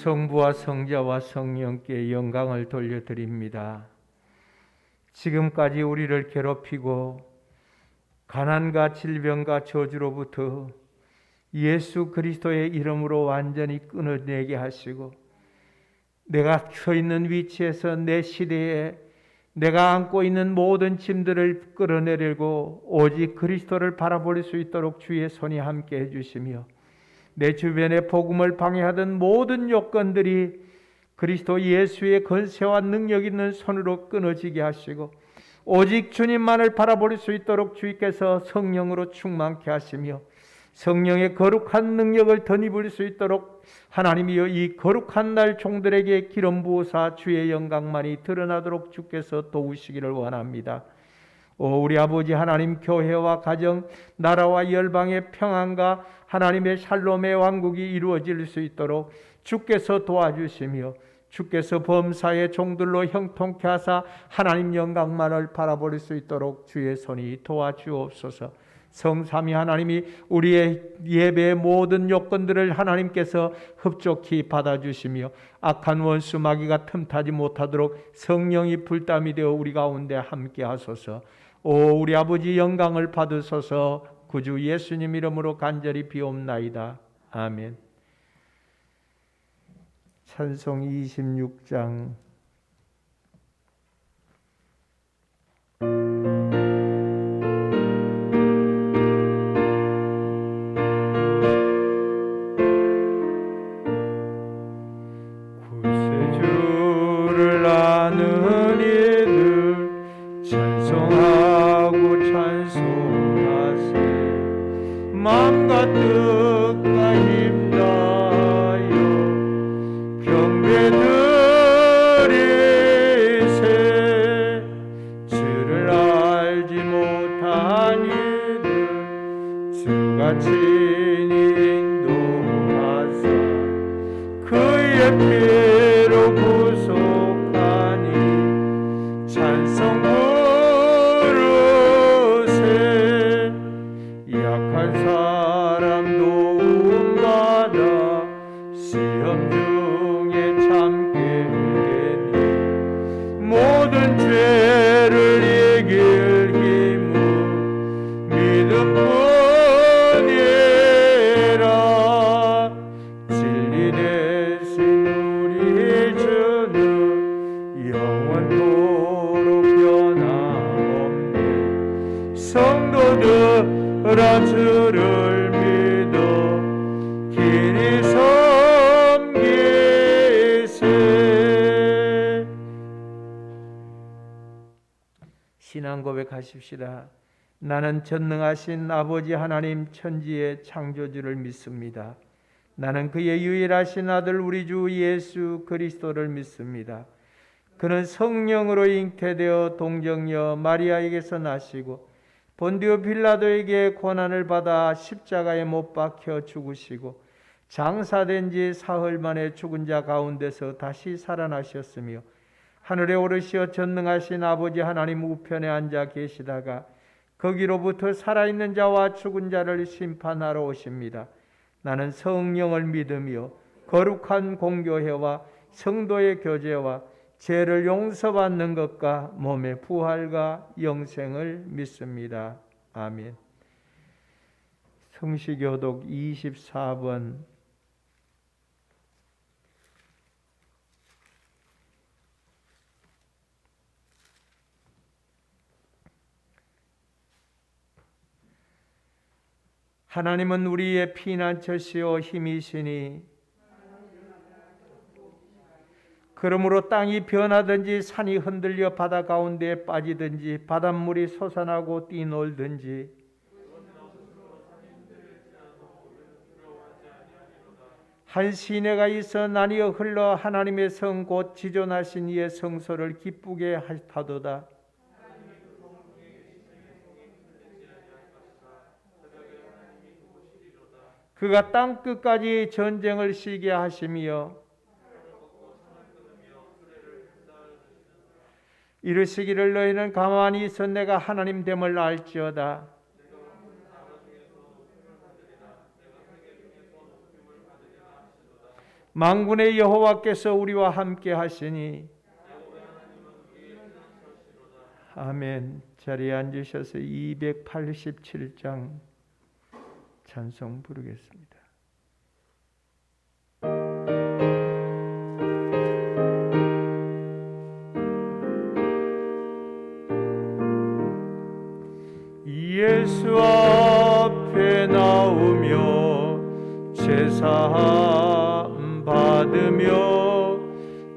성부와 성자와 성령께 영광을 돌려드립니다. 지금까지 우리를 괴롭히고 가난과 질병과 저주로부터 예수 그리스도의 이름으로 완전히 끊어내게 하시고, 내가 서 있는 위치에서 내 시대에 내가 안고 있는 모든 짐들을 끌어내리고 오직 그리스도를 바라볼 수 있도록 주의 손이 함께 해주시며, 내 주변에 복음을 방해하던 모든 요건들이 그리스도 예수의 권세와 능력 있는 손으로 끊어지게 하시고, 오직 주님만을 바라볼 수 있도록 주께서 성령으로 충만케 하시며 성령의 거룩한 능력을 덧입을 수 있도록 하나님이여 이 거룩한 날 종들에게 기름 부으사 주의 영광만이 드러나도록 주께서 도우시기를 원합니다. 우리 아버지 하나님, 교회와 가정, 나라와 열방의 평안과 하나님의 샬롬의 왕국이 이루어질 수 있도록 주께서 도와주시며 주께서 범사의 종들로 형통케 하사 하나님 영광만을 바라볼 수 있도록 주의 손이 도와주옵소서. 성삼위 하나님이 우리의 예배의 모든 요건들을 하나님께서 흡족히 받아주시며 악한 원수 마귀가 틈타지 못하도록 성령이 불담이 되어 우리 가운데 함께 하소서. 우리 아버지 영광을 받으소서. 구주 예수님 이름으로 간절히 비옵나이다. 아멘. 찬송 26장. 구세주를 아는 이들 찬송하고 찬송하세. 마음과 뜻과 힘 다하여 경배드리세. 주를 알지 못한 이들 주가 친히 인도하사 그의 피로 구속하니 찬송 부르세. 약한 사람 도움받아 시험 중에 참게 되니 모든 죄를 이길 힘은 믿음뿐이라. 진리 대신 우리 주는 영원토록 변함없네. 성도들아 주를 믿어 길이 섬기세. 신앙 고백하십시다. 나는 전능하신 아버지 하나님 천지의 창조주를 믿습니다. 나는 그의 유일하신 아들 우리 주 예수 그리스도를 믿습니다. 그는 성령으로 잉태되어 동정녀 마리아에게서 나시고 본디오 빌라도에게 고난을 받아 십자가에 못 박혀 죽으시고 장사된 지 사흘 만에 죽은 자 가운데서 다시 살아나셨으며 하늘에 오르시어 전능하신 아버지 하나님 우편에 앉아 계시다가 거기로부터 살아있는 자와 죽은 자를 심판하러 오십니다. 나는 성령을 믿으며 거룩한 공교회와 성도의 교제와 죄를 용서받는 것과 몸의 부활과 영생을 믿습니다. 아멘. 성시교독 24번. 하나님은 우리의 피난처시오 힘이시니 그러므로 땅이 변하든지 산이 흔들려 바다 가운데에 빠지든지 바닷물이 솟아나고 뛰놀든지 한 시내가 있어 나뉘어 흘러 하나님의 성 곧 지존하신 이의 성소를 기쁘게 하도다. 그가 땅 끝까지 전쟁을 시게 하시며 이르시기를 너희는 가만히 있어 내가 하나님 됨을 알지어다. 만군의 여호와께서 우리와 함께 하시니 아멘. 자리에 앉으셔서 287장 찬송 부르겠습니다. 예수 앞에 나오며 제사함 받으며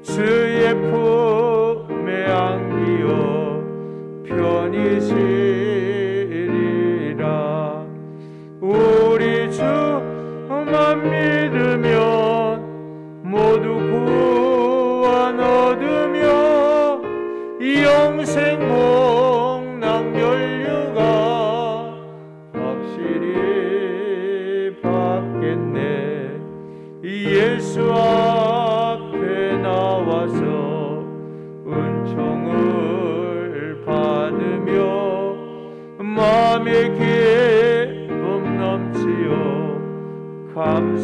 주의 품에 안기어 편히 쉬리라. 우리 주만 믿으면 모두 구원 얻으며 영생 복락 면류가 확실히 받겠네. 예수 앞에 나와서 은총을 받으며 마음의 기쁨 넘치어 감사하리라.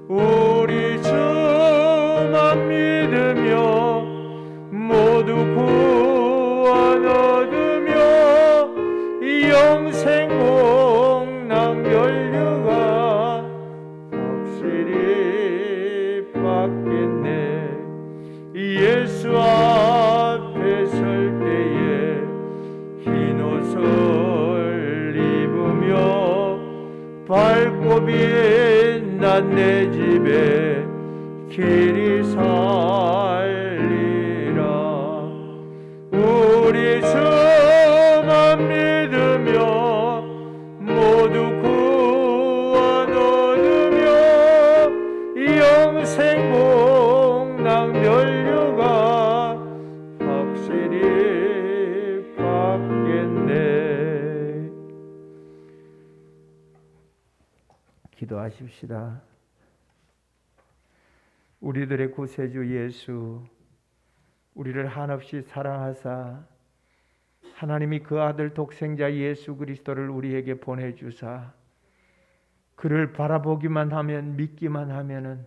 우리 주만 믿으며 모두 구원 얻으며 영생 복락 면류가 확실히 받겠네. 예수 앞에 설 때에 흰 옷을 입으며 밝고 빛난 내 집에 길이 살리라. 우리 주만 믿으며 모두 구원 얻으며 영생 복락 면류가 확실히 받겠네. 기도하십시다. 우리들의 구세주 예수, 우리를 한없이 사랑하사 하나님이 그 아들 독생자 예수 그리스도를 우리에게 보내주사 그를 바라보기만 하면, 믿기만 하면은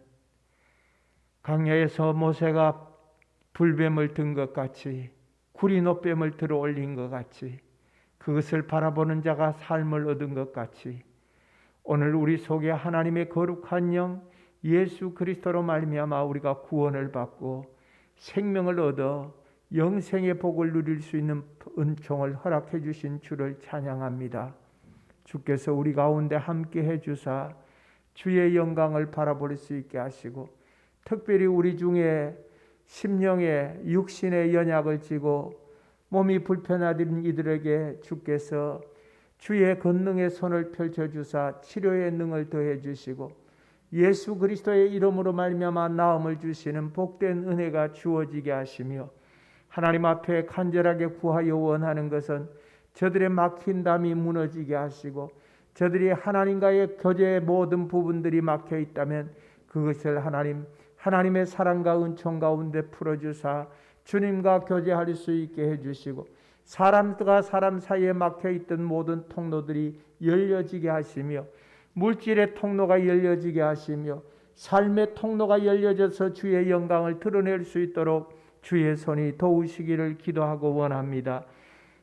광야에서 모세가 불뱀을 든 것 같이, 구리 노뱀을 들어 올린 것 같이, 그것을 바라보는 자가 삶을 얻은 것 같이, 오늘 우리 속에 하나님의 거룩한 영 예수 그리스도로 말미암아 우리가 구원을 받고 생명을 얻어 영생의 복을 누릴 수 있는 은총을 허락해 주신 주를 찬양합니다. 주께서 우리 가운데 함께 해주사 주의 영광을 바라볼 수 있게 하시고, 특별히 우리 중에 심령의 육신의 연약을 지고 몸이 불편하던 이들에게 주께서 주의 권능의 손을 펼쳐주사 치료의 능을 더해 주시고 예수 그리스도의 이름으로 말미암아 나음을 주시는 복된 은혜가 주어지게 하시며, 하나님 앞에 간절하게 구하여 원하는 것은 저들의 막힌 담이 무너지게 하시고, 저들이 하나님과의 교제의 모든 부분들이 막혀 있다면 그것을 하나님의 사랑과 은총 가운데 풀어주사 주님과 교제할 수 있게 해주시고, 사람과 사람 사이에 막혀있던 모든 통로들이 열려지게 하시며, 물질의 통로가 열려지게 하시며, 삶의 통로가 열려져서 주의 영광을 드러낼 수 있도록 주의 손이 도우시기를 기도하고 원합니다.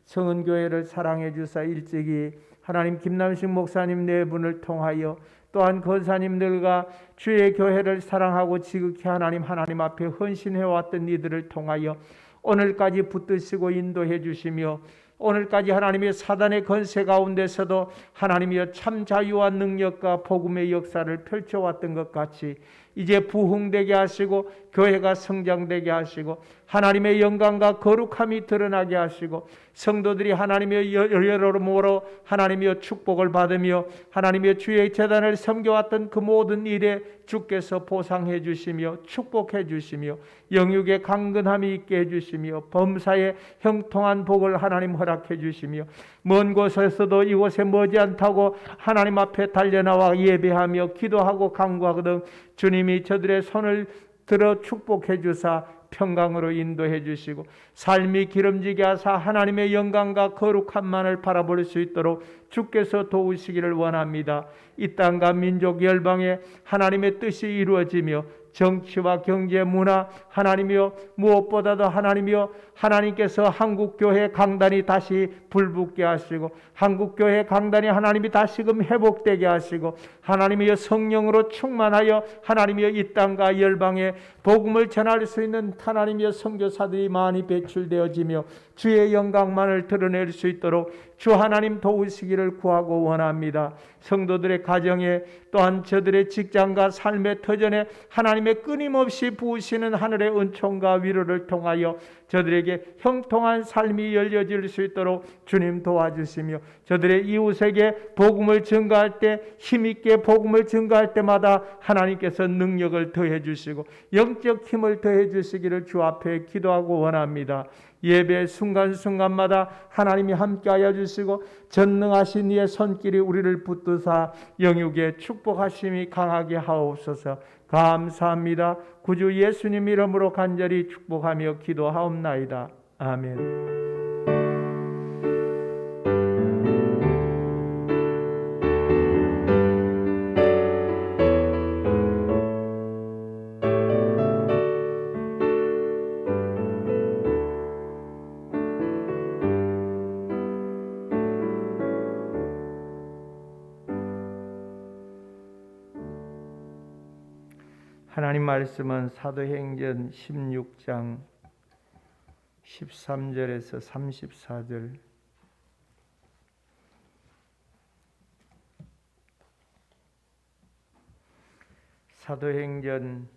성은교회를 사랑해 주사 일찍이 하나님 김남식 목사님 네 분을 통하여 또한 권사님들과 주의 교회를 사랑하고 지극히 하나님 앞에 헌신해왔던 이들을 통하여 오늘까지 붙드시고 인도해 주시며, 오늘까지 하나님의 사단의 건세 가운데서도 하나님이여 참 자유와 능력과 복음의 역사를 펼쳐왔던 것 같이 이제 부흥되게 하시고 교회가 성장되게 하시고 하나님의 영광과 거룩함이 드러나게 하시고 성도들이 하나님의 여러모로 하나님의 축복을 받으며 하나님의 주의 제단을 섬겨왔던 그 모든 일에 주께서 보상해 주시며 축복해 주시며 영육의 강건함이 있게 해주시며 범사에 형통한 복을 하나님 허락해 주시며 먼 곳에서도 이곳에 머지않다고 하나님 앞에 달려나와 예배하며 기도하고 간구하거든 주님이 저들의 손을 들어 축복해 주사 평강으로 인도해 주시고 삶이 기름지게 하사 하나님의 영광과 거룩함만을 바라볼 수 있도록 주께서 도우시기를 원합니다. 이 땅과 민족 열방에 하나님의 뜻이 이루어지며 정치와 경제, 문화, 하나님이여 무엇보다도 하나님이여 하나님께서 한국교회 강단이 다시 불붙게 하시고 한국교회 강단이 하나님이 다시금 회복되게 하시고 하나님이여 성령으로 충만하여 하나님이여 이 땅과 열방에 복음을 전할 수 있는 하나님이여 선교사들이 많이 배출되어지며 주의 영광만을 드러낼 수 있도록 주 하나님 도우시기를 구하고 원합니다. 성도들의 가정에 또한 저들의 직장과 삶의 터전에 하나님의 끊임없이 부으시는 하늘의 은총과 위로를 통하여 저들에게 형통한 삶이 열려질 수 있도록 주님 도와주시며 저들의 이웃에게 복음을 증거할 때 힘있게 복음을 증거할 때마다 하나님께서 능력을 더해 주시고 영적 힘을 더해 주시기를 주 앞에 기도하고 원합니다. 예배 순간순간마다 하나님이 함께하여 주시고 전능하신 이의 손길이 우리를 붙드사 영육에 축복하심이 강하게 하옵소서. 감사합니다. 구주 예수님 이름으로 간절히 축복하며 기도하옵나이다. 아멘. 하나님 말씀은 사도행전 16장 13절에서 34절 사도행전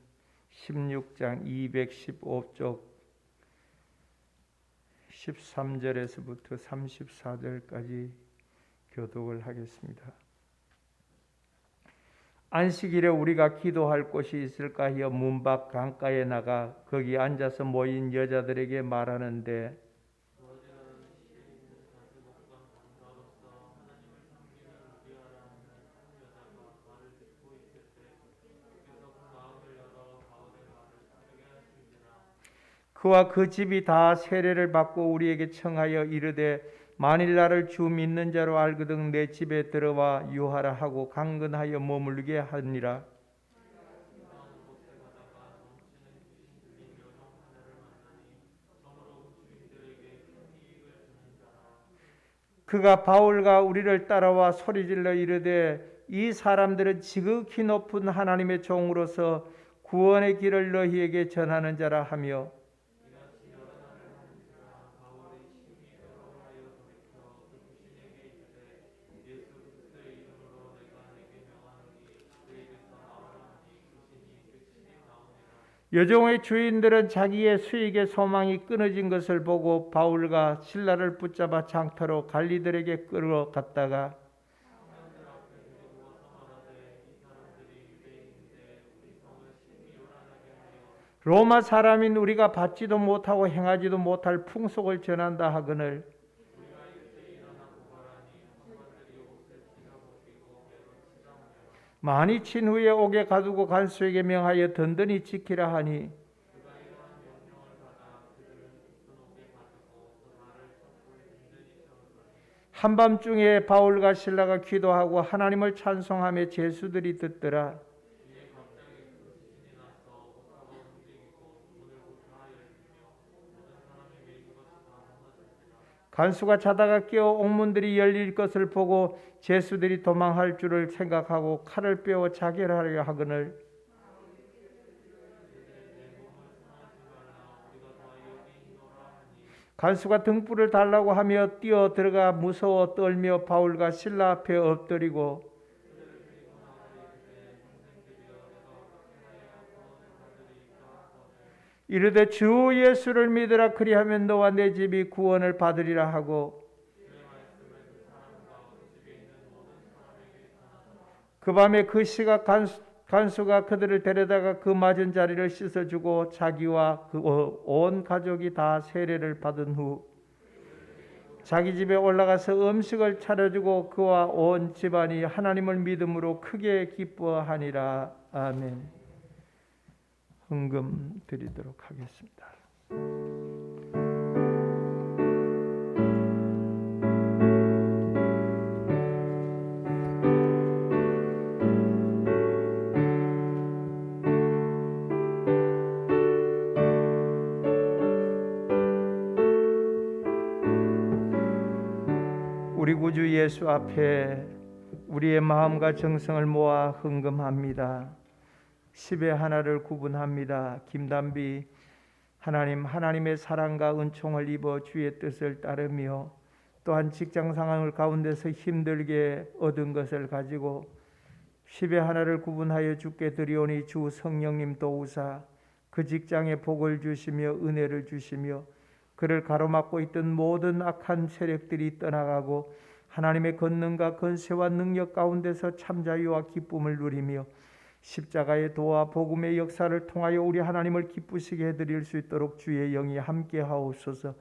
16장 215쪽 13절에서부터 34절까지 교독을 하겠습니다. 안식일에 우리가 기도할 곳이 있을까 하여 문 밖 강가에 나가 거기 앉아서 모인 여자들에게 말하는데 그와 그 집이 다 세례를 받고 우리에게 청하여 이르되 만일 나를 주 믿는 자로 알거든 내 집에 들어와 유하라 하고 강건하여 머물게 하니라. 그가 바울과 우리를 따라와 소리질러 이르되 이 사람들은 지극히 높은 하나님의 종으로서 구원의 길을 너희에게 전하는 자라 하며 여종의 주인들은 자기의 수익의 소망이 끊어진 것을 보고 바울과 실라를 붙잡아 장터로 관리들에게 끌어갔다가 로마 사람인 우리가 받지도 못하고 행하지도 못할 풍속을 전한다 하거늘 많이 친 후에 옥에 가두고 간수에게 명하여 든든히 지키라 하니 한밤중에 바울과 실라가 기도하고 하나님을 찬송하며 제수들이 듣더라. 간수가 자다가 깨어 옥문들이 열릴 것을 보고 제수들이 도망할 줄을 생각하고 칼을 빼어 자결하려 하거늘 간수가 등불을 달라고 하며 뛰어 들어가 무서워 떨며 바울과 실라 앞에 엎드리고 이르되 주 예수를 믿으라 그리하면 너와 내 집이 구원을 받으리라 하고 그 밤에 그 시각 간수가 그들을 데려다가 그 맞은 자리를 씻어주고 자기와 그 온 가족이 다 세례를 받은 후 자기 집에 올라가서 음식을 차려주고 그와 온 집안이 하나님을 믿음으로 크게 기뻐하니라. 아멘. 헌금 드리도록 하겠습니다. 우리 구주 예수 앞에 우리의 마음과 정성을 모아 헌금합니다. 10의 하나를 구분합니다. 김단비, 하나님의 사랑과 은총을 입어 주의 뜻을 따르며 또한 직장 상황을 가운데서 힘들게 얻은 것을 가지고 10의 하나를 구분하여 주께 드리오니 주 성령님 도우사 그 직장에 복을 주시며 은혜를 주시며 그를 가로막고 있던 모든 악한 세력들이 떠나가고 하나님의 권능과 권세와 능력 가운데서 참 자유와 기쁨을 누리며 십자가의 도와 복음의 역사를 통하여 우리 하나님을 기쁘시게 해드릴 수 있도록 주의 영이 함께하옵소서.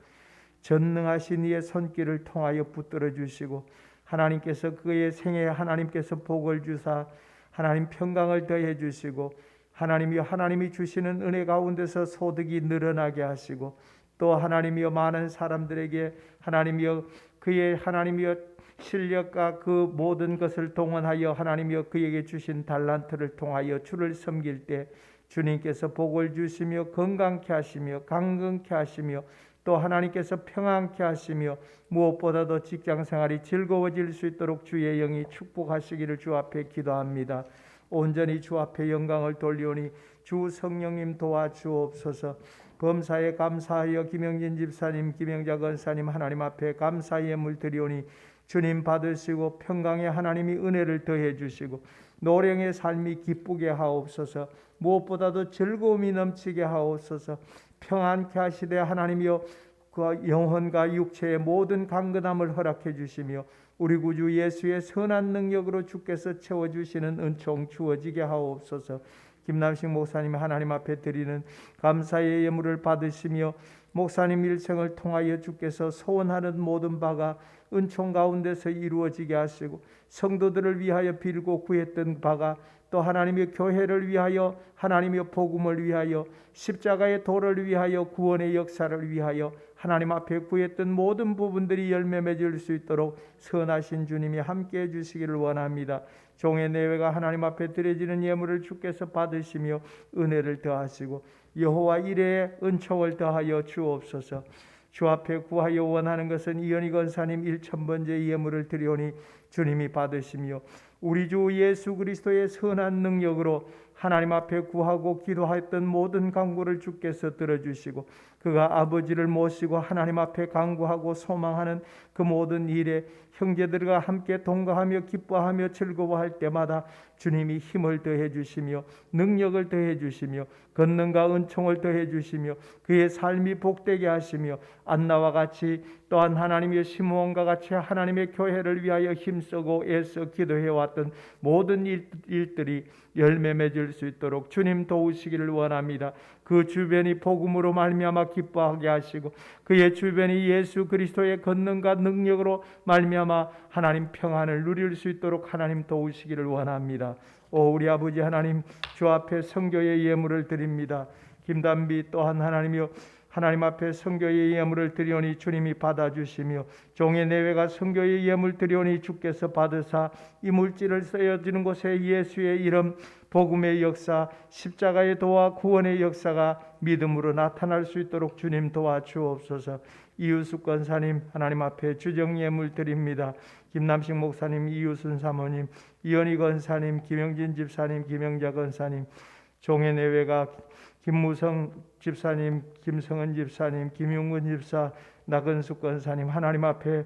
전능하신 이의 손길을 통하여 붙들어 주시고 하나님께서 그의 생애에 하나님께서 복을 주사 하나님 평강을 더해 주시고 하나님이 주시는 은혜 가운데서 소득이 늘어나게 하시고 또 하나님이여 많은 사람들에게 하나님이여 그의 하나님이여 실력과 그 모든 것을 동원하여 하나님이여 그에게 주신 달란트를 통하여 주를 섬길 때 주님께서 복을 주시며 건강케 하시며 강건케 하시며 또 하나님께서 평안케 하시며 무엇보다도 직장생활이 즐거워질 수 있도록 주의 영이 축복하시기를 주 앞에 기도합니다. 온전히 주 앞에 영광을 돌리오니 주 성령님 도와주옵소서. 범사에 감사하여 김영진 집사님, 김영자 권사님 하나님 앞에 감사의 예물 드리오니 주님 받으시고 평강의 하나님이 은혜를 더해 주시고 노령의 삶이 기쁘게 하옵소서. 무엇보다도 즐거움이 넘치게 하옵소서. 평안케 하시되 하나님이여 그 영혼과 육체의 모든 강건함을 허락해 주시며 우리 구주 예수의 선한 능력으로 주께서 채워주시는 은총 주어지게 하옵소서. 김남식 목사님 하나님 앞에 드리는 감사의 예물을 받으시며 목사님 일생을 통하여 주께서 소원하는 모든 바가 은총 가운데서 이루어지게 하시고 성도들을 위하여 빌고 구했던 바가 또 하나님의 교회를 위하여 하나님의 복음을 위하여 십자가의 도를 위하여 구원의 역사를 위하여 하나님 앞에 구했던 모든 부분들이 열매 맺을 수 있도록 선하신 주님이 함께해 주시기를 원합니다. 종의 내외가 하나님 앞에 드려지는 예물을 주께서 받으시며 은혜를 더하시고 여호와 이레의 은총을 더하여 주옵소서. 주 앞에 구하여 원하는 것은 이현희 권사님 1000번째 예물을 드리오니 주님이 받으시며 우리 주 예수 그리스도의 선한 능력으로 하나님 앞에 구하고 기도했던 모든 간구를 주께서 들어주시고 그가 아버지를 모시고 하나님 앞에 간구하고 소망하는 그 모든 일에 형제들과 함께 동거하며 기뻐하며 즐거워할 때마다 주님이 힘을 더해 주시며 능력을 더해 주시며 권능과 은총을 더해 주시며 그의 삶이 복되게 하시며 안나와 같이 또한 하나님의 시므온과 같이 하나님의 교회를 위하여 힘쓰고 애써 기도해왔던 모든 일들이 열매 맺을 수 있도록 주님 도우시기를 원합니다. 그 주변이 복음으로 말미암아 기뻐하게 하시고 그의 주변이 예수 그리스도의 권능과 능력으로 말미암아 하나님 평안을 누릴 수 있도록 하나님 도우시기를 원합니다. 오 우리 아버지 하나님 주 앞에 성교의 예물을 드립니다. 김단비 또한 하나님이여 하나님 앞에 성교의 예물을 드리오니 주님이 받아주시며 종의 내외가 성교의 예물 드리오니 주께서 받으사 이 물질을 쓰여지는 곳에 예수의 이름 복음의 역사 십자가의 도와 구원의 역사가 믿음으로 나타날 수 있도록 주님 도와주옵소서. 이유숙 권사님 하나님 앞에 주정 예물 드립니다. 김남식 목사님, 이유순 사모님, 이현희 권사님, 김영진 집사님, 김영자 권사님, 종의 내외가 김무성 집사님, 김성은 집사님, 김용근 집사, 나건숙 권사님 하나님 앞에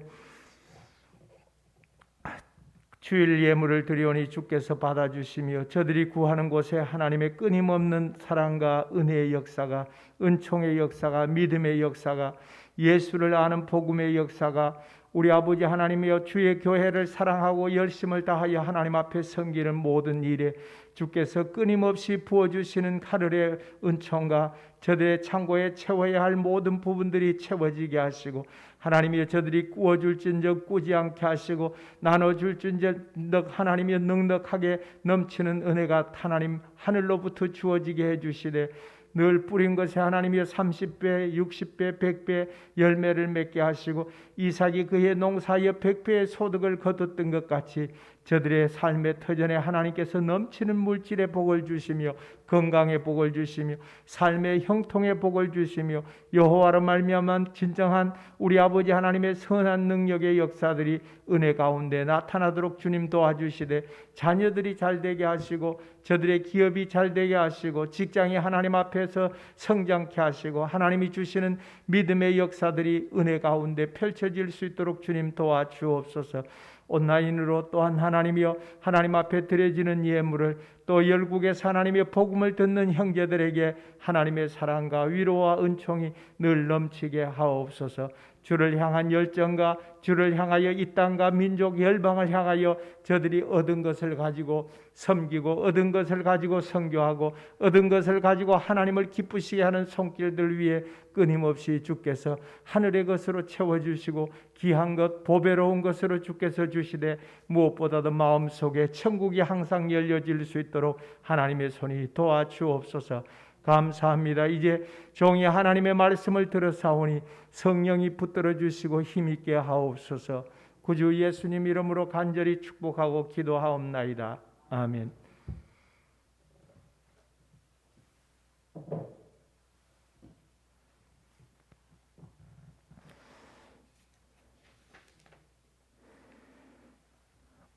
주일 예물을 드리오니 주께서 받아주시며 저들이 구하는 곳에 하나님의 끊임없는 사랑과 은혜의 역사가 은총의 역사가 믿음의 역사가 예수를 아는 복음의 역사가 우리 아버지 하나님이여 주의 교회를 사랑하고 열심을 다하여 하나님 앞에 섬기는 모든 일에 주께서 끊임없이 부어주시는 하늘의 은총과 저들의 창고에 채워야 할 모든 부분들이 채워지게 하시고, 하나님이 저들이 꾸어줄진적 꾸지 않게 하시고, 나눠줄진적 하나님이 넉넉하게 넘치는 은혜가 하나님 하늘로부터 주어지게 해주시되, 늘 뿌린 것에 하나님이 30배, 60배, 100배 열매를 맺게 하시고, 이삭이 그의 농사에 100배의 소득을 거뒀던 것 같이 저들의 삶의 터전에 하나님께서 넘치는 물질의 복을 주시며, 건강의 복을 주시며, 삶의 형통의 복을 주시며, 여호와로 말미암아 진정한 우리 아버지 하나님의 선한 능력의 역사들이 은혜 가운데 나타나도록 주님 도와주시되, 자녀들이 잘되게 하시고, 저들의 기업이 잘되게 하시고, 직장이 하나님 앞에서 성장케 하시고, 하나님이 주시는 믿음의 역사들이 은혜 가운데 펼쳐질 수 있도록 주님 도와주옵소서. 온라인으로 또한 하나님이여, 하나님 앞에 드려지는 예물을 또 열국에서 하나님의 복음을 듣는 형제들에게 하나님의 사랑과 위로와 은총이 늘 넘치게 하옵소서. 주를 향한 열정과 주를 향하여 이 땅과 민족 열방을 향하여 저들이 얻은 것을 가지고 섬기고, 얻은 것을 가지고 선교하고, 얻은 것을 가지고 하나님을 기쁘시게 하는 손길들 위해 끊임없이 주께서 하늘의 것으로 채워주시고, 귀한 것 보배로운 것으로 주께서 주시되, 무엇보다도 마음속에 천국이 항상 열려질 수 있도록 하나님의 손이 도와주옵소서. 감사합니다. 이제 종이 하나님의 말씀을 들어사오니 성령이 붙들어 주시고 힘있게 하옵소서. 구주 예수님 이름으로 간절히 축복하고 기도하옵나이다. 아멘.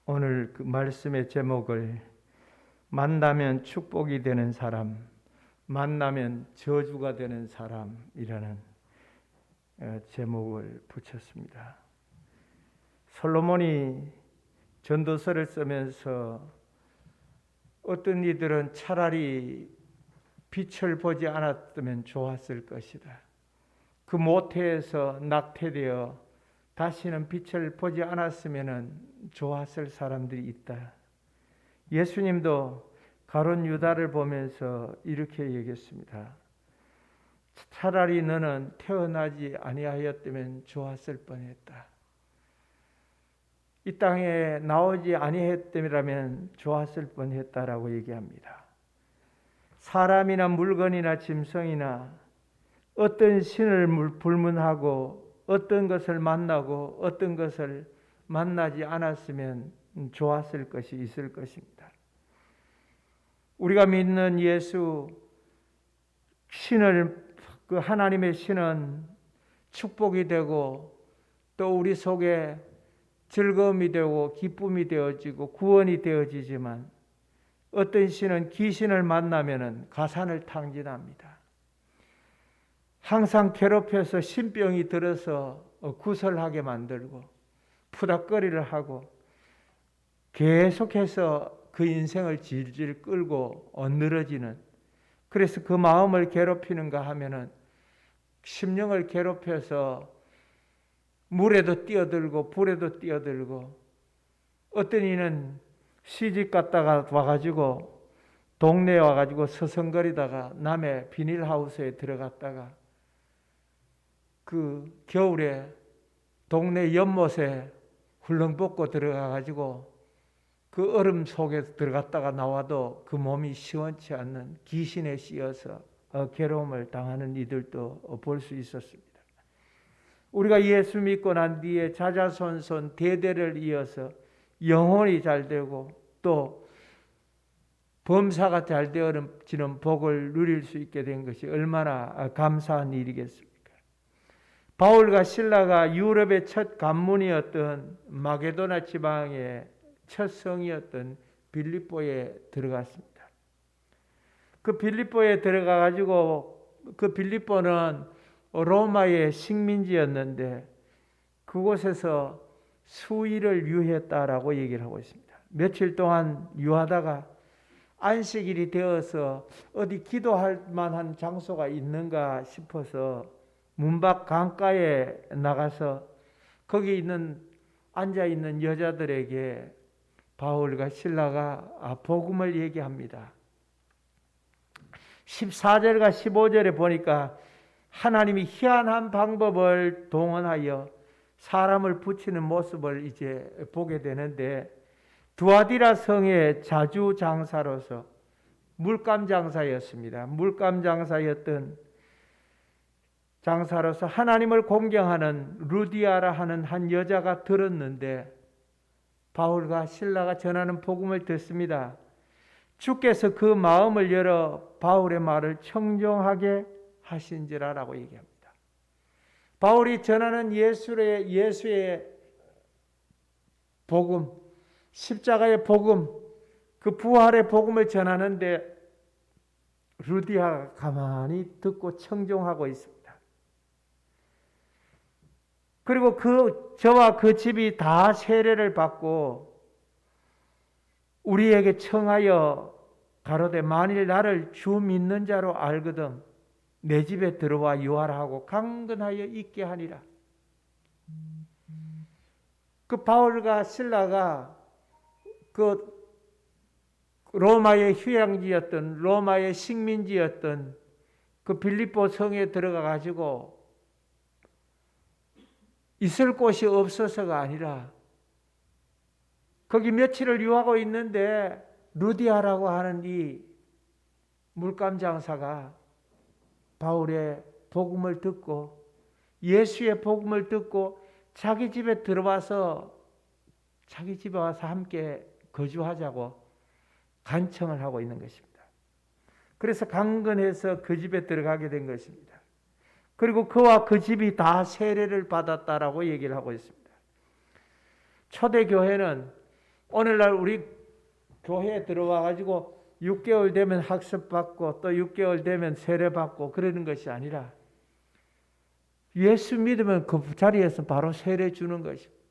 오늘 그 말씀의 제목을 만나면 축복이 되는 사람, 만나면 저주가 되는 사람이라는 제목을 붙였습니다. 솔로몬이 전도서를 쓰면서 어떤 이들은 차라리 빛을 보지 않았으면 좋았을 것이다. 그 모태에서 낙태되어 다시는 빛을 보지 않았으면 좋았을 사람들이 있다. 예수님도 가룟 유다를 보면서 이렇게 얘기했습니다. 차라리 너는 태어나지 아니하였다면 좋았을 뻔했다. 이 땅에 나오지 아니했다면 좋았을 뻔했다라고 얘기합니다. 사람이나 물건이나 짐승이나 어떤 신을 불문하고 어떤 것을 만나고 어떤 것을 만나지 않았으면 좋았을 것이 있을 것입니다. 우리가 믿는 예수 신을, 그 하나님의 신은 축복이 되고 또 우리 속에 즐거움이 되고 기쁨이 되어지고 구원이 되어지지만, 어떤 신은 귀신을 만나면 가산을 탕진합니다. 항상 괴롭혀서 신병이 들어서 구설하게 만들고 푸닥거리를 하고 계속해서 그 인생을 질질 끌고 늘어지는, 그래서 그 마음을 괴롭히는가 하면은 심령을 괴롭혀서 물에도 뛰어들고 불에도 뛰어들고, 어떤 이는 시집 갔다가 와가지고 동네에 와가지고 서성거리다가 남의 비닐하우스에 들어갔다가 그 겨울에 동네 연못에 훌렁벗고 들어가가지고 그 얼음 속에 들어갔다가 나와도 그 몸이 시원치 않는 귀신에 씌어서 괴로움을 당하는 이들도 볼 수 있었습니다. 우리가 예수 믿고 난 뒤에 자자손손 대대를 이어서 영혼이 잘 되고 또 범사가 잘 되어지는 복을 누릴 수 있게 된 것이 얼마나 감사한 일이겠습니까? 바울과 실라가 유럽의 첫 관문이었던 마게도나 지방의 첫 성이었던 빌립보에 들어갔습니다. 그 빌립보에 들어가가지고, 그 빌립보는 로마의 식민지였는데 그곳에서 수일을 유했다라고 얘기를 하고 있습니다. 며칠 동안 유하다가 안식일이 되어서 어디 기도할 만한 장소가 있는가 싶어서 문밖 강가에 나가서 거기 앉아 있는 여자들에게 바울과 실라가 복음을 얘기합니다. 14절과 15절에 보니까 하나님이 희한한 방법을 동원하여 사람을 붙이는 모습을 이제 보게 되는데, 두아디라 성의 자주 장사로서 물감 장사였습니다. 물감 장사였던 장사로서 하나님을 공경하는 루디아라 하는 한 여자가 들었는데, 바울과 실라가 전하는 복음을 듣습니다. 주께서 그 마음을 열어 바울의 말을 청종하게 하신지라라고 얘기합니다. 바울이 전하는 예수의 복음, 십자가의 복음, 그 부활의 복음을 전하는데 루디아가 가만히 듣고 청종하고 있습니다. 그리고 저와 그 집이 다 세례를 받고 우리에게 청하여 가로되 만일 나를 주 믿는 자로 알거든 내 집에 들어와 유하라고 강건하여 있게 하니라. 그 바울과 실라가 그 로마의 휴양지였던, 로마의 식민지였던 그 빌립보 성에 들어가 가지고 있을 곳이 없어서가 아니라 거기 며칠을 유하고 있는데 루디아라고 하는 이 물감 장사가 바울의 복음을 듣고 예수의 복음을 듣고 자기 집에 들어와서 자기 집에 와서 함께 거주하자고 간청을 하고 있는 것입니다. 그래서 강건해서 그 집에 들어가게 된 것입니다. 그리고 그와 그 집이 다 세례를 받았다라고 얘기를 하고 있습니다. 초대교회는 오늘날 우리 교회에 들어와 가지고 6개월 되면 학습받고 또 6개월 되면 세례받고 그러는 것이 아니라 예수 믿으면 그 자리에서 바로 세례 주는 것입니다.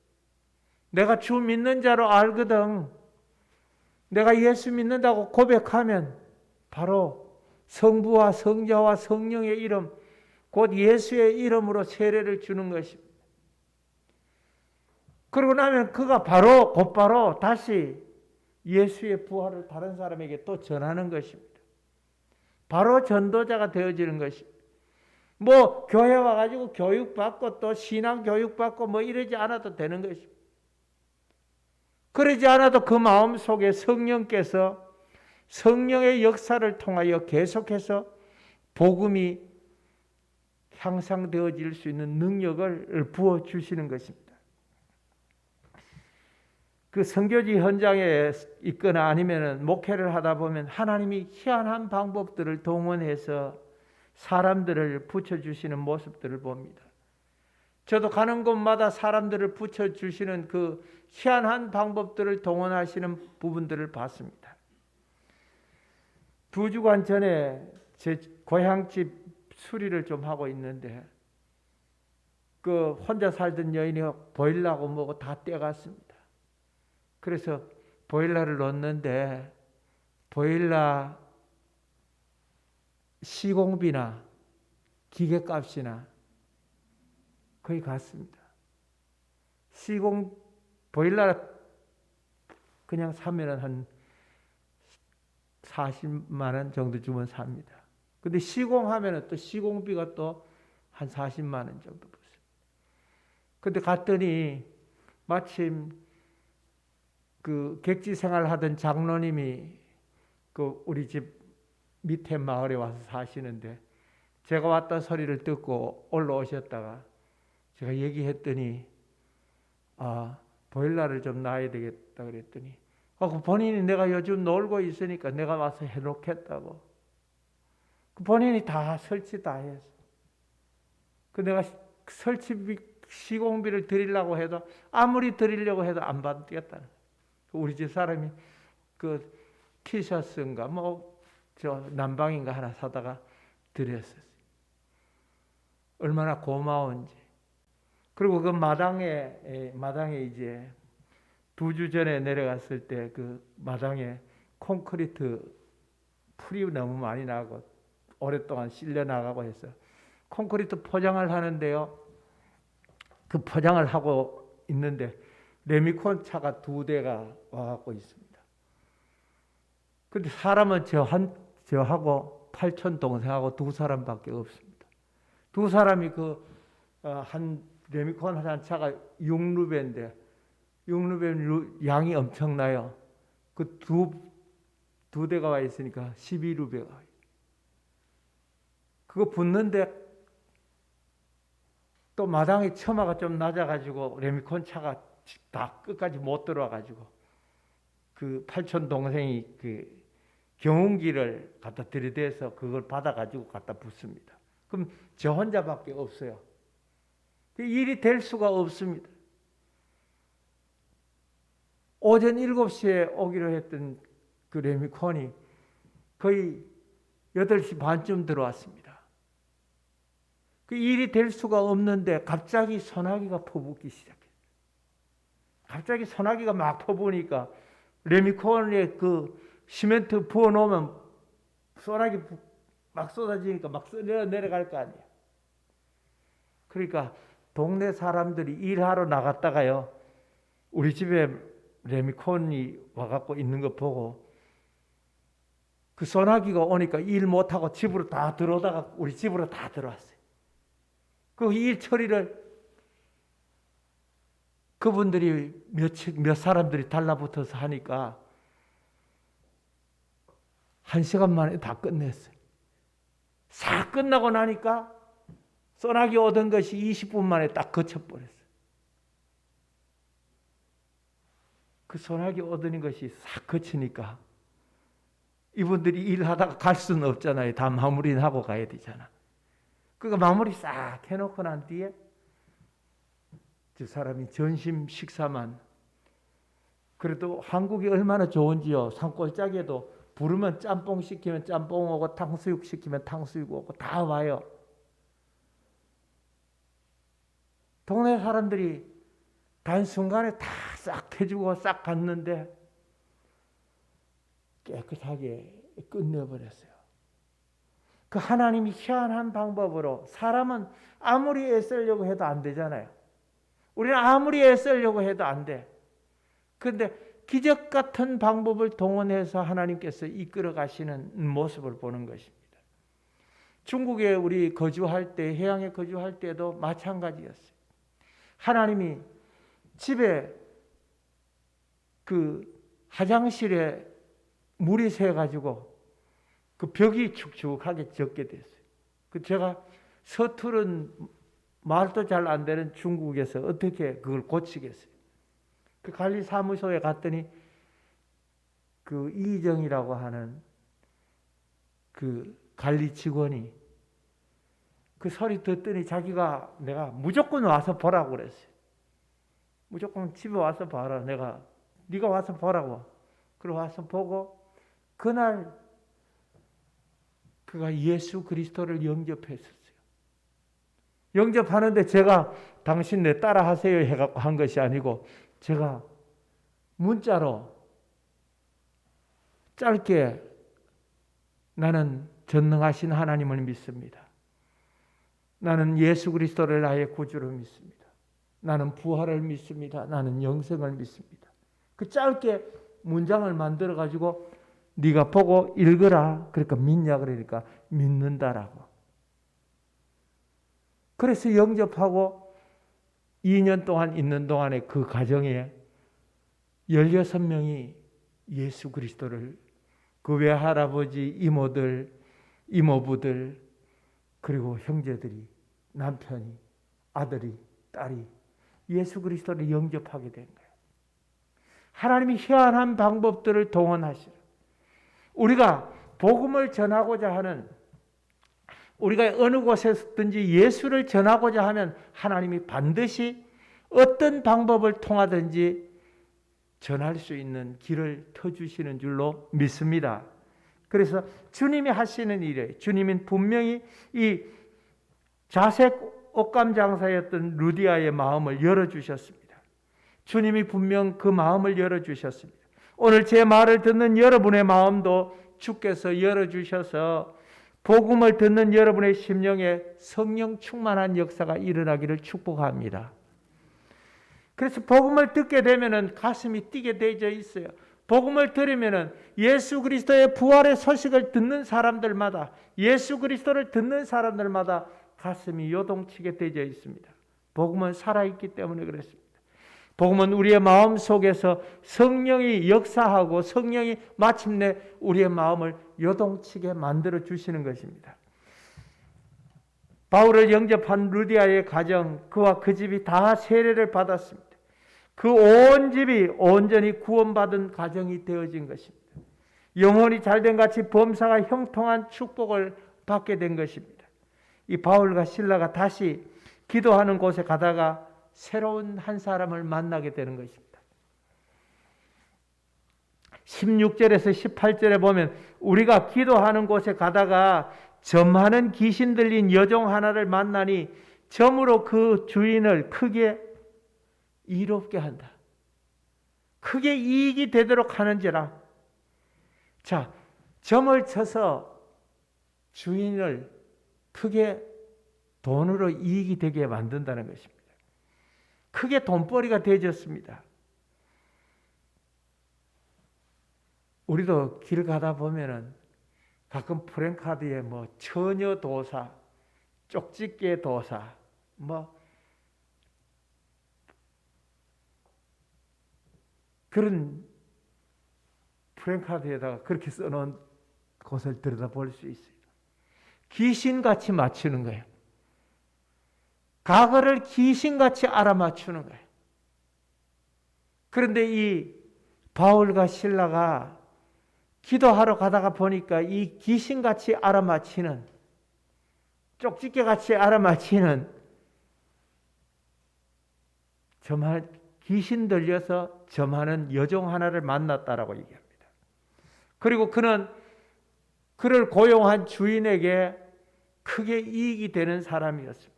내가 주 믿는 자로 알거든. 내가 예수 믿는다고 고백하면 바로 성부와 성자와 성령의 이름, 곧 예수의 이름으로 세례를 주는 것입니다. 그러고 나면 그가 곧바로 다시 예수의 부활을 다른 사람에게 또 전하는 것입니다. 바로 전도자가 되어지는 것입니다. 뭐 교회 와가지고 교육받고 또 신앙 교육받고 뭐 이러지 않아도 되는 것입니다. 그러지 않아도 그 마음 속에 성령께서 성령의 역사를 통하여 계속해서 복음이 향상되어질 수 있는 능력을 부어주시는 것입니다. 그 선교지 현장에 있거나 아니면 목회를 하다 보면 하나님이 희한한 방법들을 동원해서 사람들을 붙여주시는 모습들을 봅니다. 저도 가는 곳마다 사람들을 붙여주시는 그 희한한 방법들을 동원하시는 부분들을 봤습니다. 2주간 전에 제 고향집 수리를 좀 하고 있는데 그 혼자 살던 여인이 보일러하고 뭐고 다 떼갔습니다. 그래서 보일러를 넣었는데 보일러 시공비나 기계값이나 거의 같습니다. 보일러 그냥 사면 한 40만 원 정도 주면 삽니다. 근데 시공하면 또 시공비가 또 한 40만 원 정도 붙습니다. 근데 갔더니 마침 그 객지 생활하던 장로님이 그 우리 집 밑에 마을에 와서 사시는데 제가 왔다 소리를 듣고 올라오셨다가 제가 얘기했더니 보일러를 좀 놔야 되겠다 그랬더니 그 본인이 내가 요즘 놀고 있으니까 내가 와서 해놓겠다고 그 본인이 다 설치 다 해서 그 내가 설치비 시공비를 드리려고 해도 아무리 드리려고 해도 안 받겠다는 거예요. 우리 집 사람이 그 티셔츠인가 저 난방인가 하나 사다가 드렸었어요. 얼마나 고마운지. 그리고 그 마당에 이제 2주 전에 내려갔을 때 그 마당에 콘크리트 풀이 너무 많이 나고 오랫동안 실려 나가고 해서 콘크리트 포장을 하는데요. 그 포장을 하고 있는데 레미콘 차가 2대가 와갖고 있습니다. 근데 사람은 저하고 8촌 동생하고 2사람밖에 없습니다. 2사람이 한 레미콘 한 차가 6루베인데 6루베 양이 엄청나요. 그 두 대가 와 있으니까 12루베가 와요. 그거 붙는데 또 마당에 처마가 좀 낮아가지고 레미콘 차가 다 끝까지 못 들어와가지고 그 8촌 동생이 그 경운기를 갖다 들이대서 그걸 받아가지고 갖다 붙습니다. 그럼 저 혼자밖에 없어요. 그 일이 될 수가 없습니다. 오전 7시에 오기로 했던 그 레미콘이 거의 8시 반쯤 들어왔습니다. 그 일이 될 수가 없는데 갑자기 소나기가 퍼붓기 시작해요. 갑자기 소나기가 막 퍼부니까 레미콘에 그 시멘트 부어놓으면 소나기 막 쏟아지니까 막 내려갈 거 아니에요. 그러니까 동네 사람들이 일하러 나갔다가요, 우리 집에 레미콘이 와갖고 있는 거 보고 그 소나기가 오니까 일 못하고 집으로 다 들어오다가 우리 집으로 다 들어왔어요. 그 일 처리를 그분들이 몇 사람들이 달라붙어서 하니까 1시간 만에 다 끝냈어요. 싹 끝나고 나니까 소나기 오던 것이 20분 만에 딱 그쳐버렸어요. 그 소나기 오던 것이 싹 그치니까 이분들이 일하다가 갈 수는 없잖아요. 다 마무리는 하고 가야 되잖아. 그러니까 마무리 싹 해놓고 난 뒤에 저 사람이 점심 식사만, 그래도 한국이 얼마나 좋은지요. 산골짜기에도 부르면 짬뽕 시키면 짬뽕 오고 탕수육 시키면 탕수육 오고 다 와요. 동네 사람들이 단순간에 다 싹 해주고 싹 갔는데 깨끗하게 끝내버렸어요. 그 하나님이 희한한 방법으로, 사람은 아무리 애쓰려고 해도 안 되잖아요. 우리는 아무리 애쓰려고 해도 안 돼. 그런데 기적 같은 방법을 동원해서 하나님께서 이끌어 가시는 모습을 보는 것입니다. 중국에 우리 거주할 때, 해양에 거주할 때도 마찬가지였어요. 하나님이 집에 그 화장실에 물이 새가지고 그 벽이 축축하게 젖게 됐어요. 그 제가 서투른 말도 잘 안 되는 중국에서 어떻게 그걸 고치겠어요? 그 관리사무소에 갔더니 그 이정이라고 하는 그 관리 직원이 그 소리 듣더니 자기가 내가 무조건 와서 보라고 그랬어요. 무조건 집에 와서 봐라. 네가 와서 보라고. 그래 와서 보고 그날 그가 예수 그리스도를 영접했었어요. 영접하는데 제가 당신 내 따라 하세요 해갖고 한 것이 아니고 제가 문자로 짧게 나는 전능하신 하나님을 믿습니다. 나는 예수 그리스도를 나의 구주로 믿습니다. 나는 부활을 믿습니다. 나는 영생을 믿습니다. 그 짧게 문장을 만들어 가지고 네가 보고 읽으라. 그러니까 믿냐 그러니까 믿는다라고. 그래서 영접하고 2년 동안 있는 동안에 그 가정에 16명이 예수 그리스도를, 그 외할아버지, 이모들, 이모부들, 그리고 형제들이, 남편이, 아들이, 딸이 예수 그리스도를 영접하게 된 거예요. 하나님이 희한한 방법들을 동원하시라. 우리가 복음을 전하고자 하는, 우리가 어느 곳에서든지 예수를 전하고자 하면 하나님이 반드시 어떤 방법을 통하든지 전할 수 있는 길을 터주시는 줄로 믿습니다. 그래서 주님이 하시는 일에, 주님은 분명히 이 자색 옷감 장사였던 루디아의 마음을 열어주셨습니다. 주님이 분명 그 마음을 열어주셨습니다. 오늘 제 말을 듣는 여러분의 마음도 주께서 열어주셔서 복음을 듣는 여러분의 심령에 성령 충만한 역사가 일어나기를 축복합니다. 그래서 복음을 듣게 되면은 가슴이 뛰게 되어 있어요. 복음을 들으면은 예수 그리스도의 부활의 소식을 듣는 사람들마다, 예수 그리스도를 듣는 사람들마다 가슴이 요동치게 되어 있습니다. 복음은 살아있기 때문에 그렇습니다. 복음은 우리의 마음 속에서 성령이 역사하고 성령이 마침내 우리의 마음을 요동치게 만들어 주시는 것입니다. 바울을 영접한 루디아의 가정, 그와 그 집이 다 세례를 받았습니다. 그 온 집이 온전히 구원받은 가정이 되어진 것입니다. 영혼이 잘된 같이 범사가 형통한 축복을 받게 된 것입니다. 이 바울과 실라가 다시 기도하는 곳에 가다가 새로운 한 사람을 만나게 되는 것입니다. 16절에서 18절에 보면 우리가 기도하는 곳에 가다가 점하는 귀신 들린 여종 하나를 만나니 점으로 그 주인을 크게 이롭게 한다. 크게 이익이 되도록 하는지라. 자, 점을 쳐서 주인을 크게 돈으로 이익이 되게 만든다는 것입니다. 크게 돈벌이가 되어졌습니다. 우리도 길 가다 보면은 가끔 프랜카드에 뭐 처녀 도사, 쪽집게 도사, 뭐 그런 프랜카드에다가 그렇게 써놓은 곳을 들여다볼 수 있어요. 귀신같이 맞추는 거예요. 과거를 귀신같이 알아맞추는 거예요. 그런데 이 바울과 실라가 기도하러 가다가 보니까 이 귀신같이 알아맞히는, 쪽집게같이 알아맞히는 귀신 들려서 점하는 여종 하나를 만났다라고 얘기합니다. 그리고 그는 그를 고용한 주인에게 크게 이익이 되는 사람이었습니다.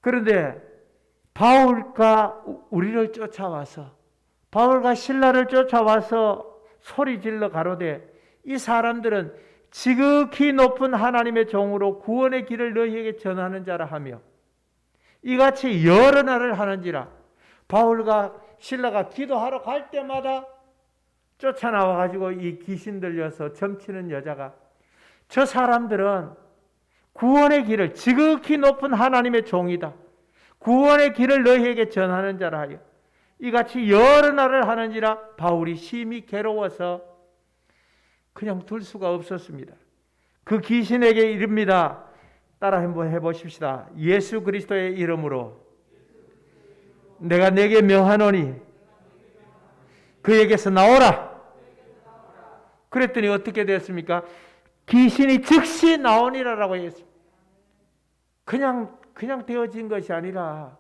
그런데 바울과 우리를 쫓아와서, 바울과 실라를 쫓아와서 소리 질러 가로되 이 사람들은 지극히 높은 하나님의 종으로 구원의 길을 너희에게 전하는 자라 하며 이같이 여러 날을 하는지라. 바울과 실라가 기도하러 갈 때마다 쫓아나와 가지고 이 귀신 들려서 점치는 여자가, 저 사람들은 구원의 길을, 지극히 높은 하나님의 종이다, 구원의 길을 너희에게 전하는 자라 하여 이같이 여러 날을 하는지라. 바울이 심히 괴로워서 그냥 둘 수가 없었습니다. 그 귀신에게 이릅니다. 따라 한번 해보십시다. 예수 그리스도의 이름으로 내가 내게 명하노니 그에게서 나오라. 그랬더니 어떻게 됐습니까? 귀신이 즉시 나오니라라고 했습니다. 그냥 되어진 것이 아니라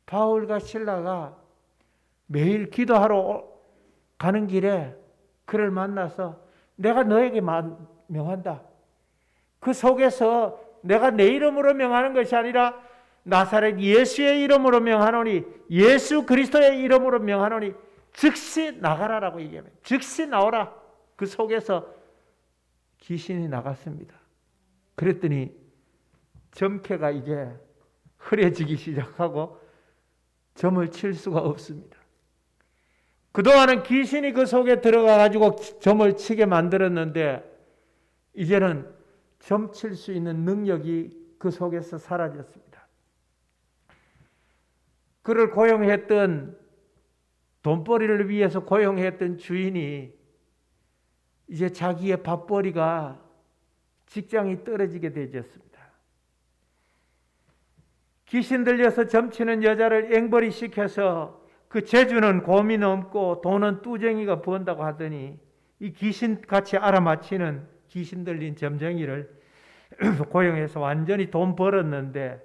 바울과 실라가 매일 기도하러 가는 길에 그를 만나서 내가 너에게 명한다. 그 속에서 내가 내 이름으로 명하는 것이 아니라 나사렛 예수의 이름으로 명하노니, 예수 그리스도의 이름으로 명하노니 즉시 나가라라고 얘기합니다. 즉시 나오라. 그 속에서 귀신이 나갔습니다. 그랬더니 점괘가 이제 흐려지기 시작하고 점을 칠 수가 없습니다. 그동안은 귀신이 그 속에 들어가 가지고 점을 치게 만들었는데 이제는 점 칠 수 있는 능력이 그 속에서 사라졌습니다. 그를 고용했던, 돈벌이를 위해서 고용했던 주인이 이제 자기의 밥벌이가, 직장이 떨어지게 되었습니다. 귀신 들려서 점치는 여자를 앵벌이 시켜서 그 재주는 곰이 넘고 돈은 뚜쟁이가 번다고 하더니 이 귀신같이 알아맞히는 귀신 들린 점쟁이를 고용해서 완전히 돈 벌었는데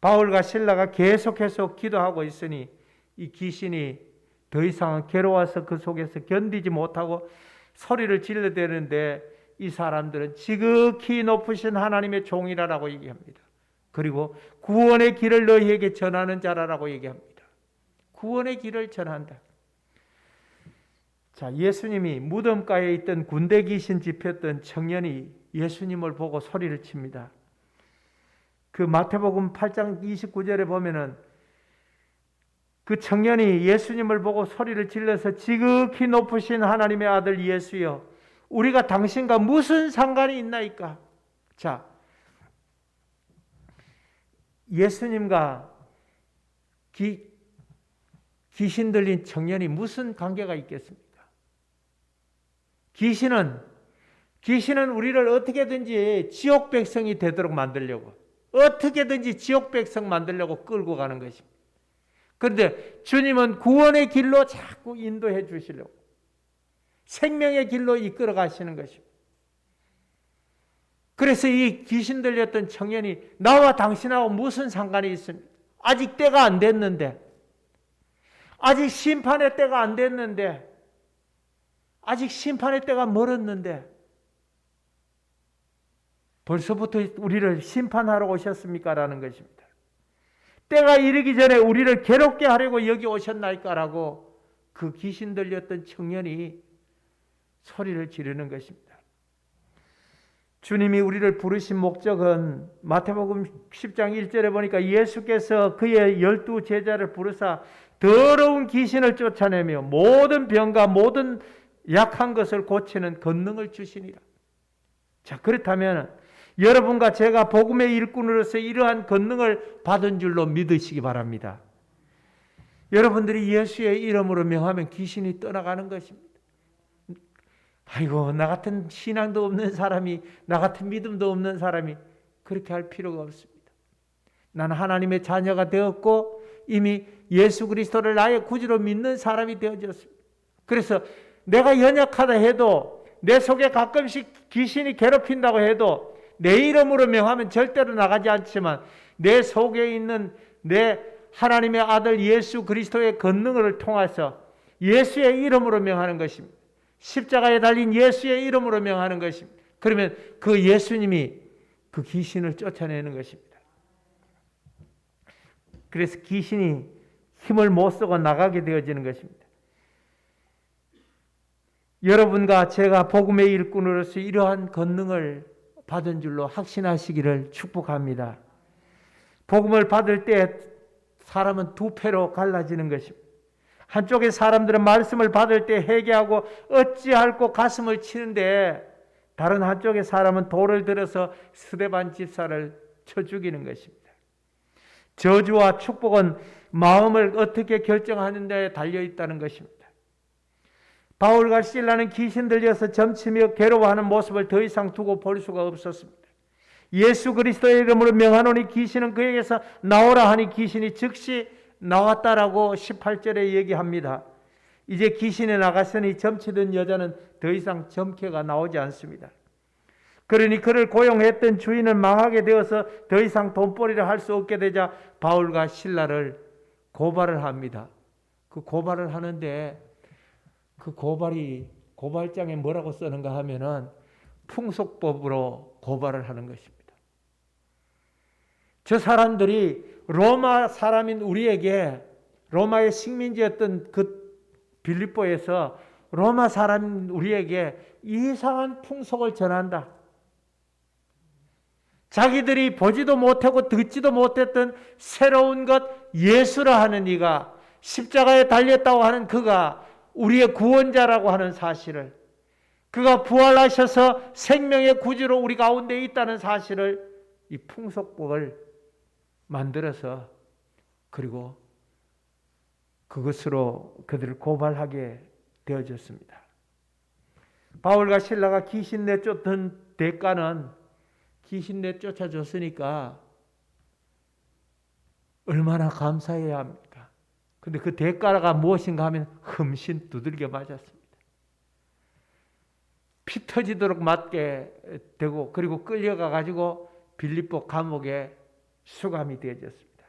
바울과 실라가 계속해서 기도하고 있으니 이 귀신이 더 이상 괴로워서 그 속에서 견디지 못하고 소리를 질러대는데 이 사람들은 지극히 높으신 하나님의 종이라고 얘기합니다. 그리고 구원의 길을 너희에게 전하는 자라라고 얘기합니다. 구원의 길을 전한다. 자, 예수님이 무덤가에 있던 군대 귀신 집혔던 청년이 예수님을 보고 소리를 칩니다. 그 마태복음 8장 29절에 보면은 그 청년이 예수님을 보고 소리를 질러서 지극히 높으신 하나님의 아들 예수여, 우리가 당신과 무슨 상관이 있나이까? 자, 예수님과 귀신 들린 청년이 무슨 관계가 있겠습니까? 귀신은 우리를 어떻게든지 지옥 백성이 되도록 만들려고, 어떻게든지 지옥 백성 만들려고 끌고 가는 것입니다. 그런데 주님은 구원의 길로 자꾸 인도해 주시려고, 생명의 길로 이끌어 가시는 것입니다. 그래서 이 귀신 들렸던 청년이 나와 당신하고 무슨 상관이 있습니까? 아직 때가 안 됐는데, 아직 심판의 때가 안 됐는데, 아직 심판의 때가 멀었는데 벌써부터 우리를 심판하러 오셨습니까? 라는 것입니다. 때가 이르기 전에 우리를 괴롭게 하려고 여기 오셨나이까? 라고 그 귀신 들렸던 청년이 소리를 지르는 것입니다. 주님이 우리를 부르신 목적은 마태복음 10장 1절에 보니까 예수께서 그의 12 제자를 부르사 더러운 귀신을 쫓아내며 모든 병과 모든 약한 것을 고치는 권능을 주시니라. 자, 그렇다면 여러분과 제가 복음의 일꾼으로서 이러한 권능을 받은 줄로 믿으시기 바랍니다. 여러분들이 예수의 이름으로 명하면 귀신이 떠나가는 것입니다. 아이고, 나 같은 신앙도 없는 사람이, 나 같은 믿음도 없는 사람이 그렇게 할 필요가 없습니다. 나는 하나님의 자녀가 되었고 이미 예수 그리스도를 나의 구주로 믿는 사람이 되어졌습니다. 그래서 내가 연약하다 해도, 내 속에 가끔씩 귀신이 괴롭힌다고 해도 내 이름으로 명하면 절대로 나가지 않지만 내 속에 있는 내 하나님의 아들 예수 그리스도의 권능을 통해서 예수의 이름으로 명하는 것입니다. 십자가에 달린 예수의 이름으로 명하는 것입니다. 그러면 그 예수님이 그 귀신을 쫓아내는 것입니다. 그래서 귀신이 힘을 못 쓰고 나가게 되어지는 것입니다. 여러분과 제가 복음의 일꾼으로서 이러한 권능을 받은 줄로 확신하시기를 축복합니다. 복음을 받을 때 사람은 두 패로 갈라지는 것입니다. 한쪽의 사람들은 말씀을 받을 때 회개하고 어찌할꼬 가슴을 치는데, 다른 한쪽의 사람은 돌을 들어서 스데반 집사를 쳐 죽이는 것입니다. 저주와 축복은 마음을 어떻게 결정하는 데 달려 있다는 것입니다. 바울과 실라는 귀신 들려서 점치며 괴로워하는 모습을 더 이상 두고 볼 수가 없었습니다. 예수 그리스도의 이름으로 명하노니 귀신은 그에게서 나오라 하니 귀신이 즉시 나왔다라고 18절에 얘기합니다. 이제 귀신이 나갔으니 점치던 여자는 더 이상 점괘가 나오지 않습니다. 그러니 그를 고용했던 주인은 망하게 되어서 더 이상 돈벌이를 할 수 없게 되자 바울과 실라를 고발을 합니다. 그 고발을 하는데 그 고발장에 뭐라고 쓰는가 하면은 풍속법으로 고발을 하는 것입니다. 저 사람들이 로마 사람인 우리에게, 로마의 식민지였던 그 빌립보에서 로마 사람인 우리에게 이상한 풍속을 전한다. 자기들이 보지도 못하고 듣지도 못했던 새로운 것, 예수라 하는 이가, 십자가에 달렸다고 하는 그가 우리의 구원자라고 하는 사실을, 그가 부활하셔서 생명의 구주로 우리 가운데 있다는 사실을, 이 풍속법을 만들어서 그리고 그것으로 그들을 고발하게 되어졌습니다. 바울과 실라가 귀신 내쫓던 대가는, 귀신 내쫓아줬으니까 얼마나 감사해야 합니까? 근데 그 대가가 무엇인가 하면 흠씬 두들겨 맞았습니다. 피 터지도록 맞게 되고, 그리고 끌려가 가지고 빌립보 감옥에 수감이 되어졌습니다.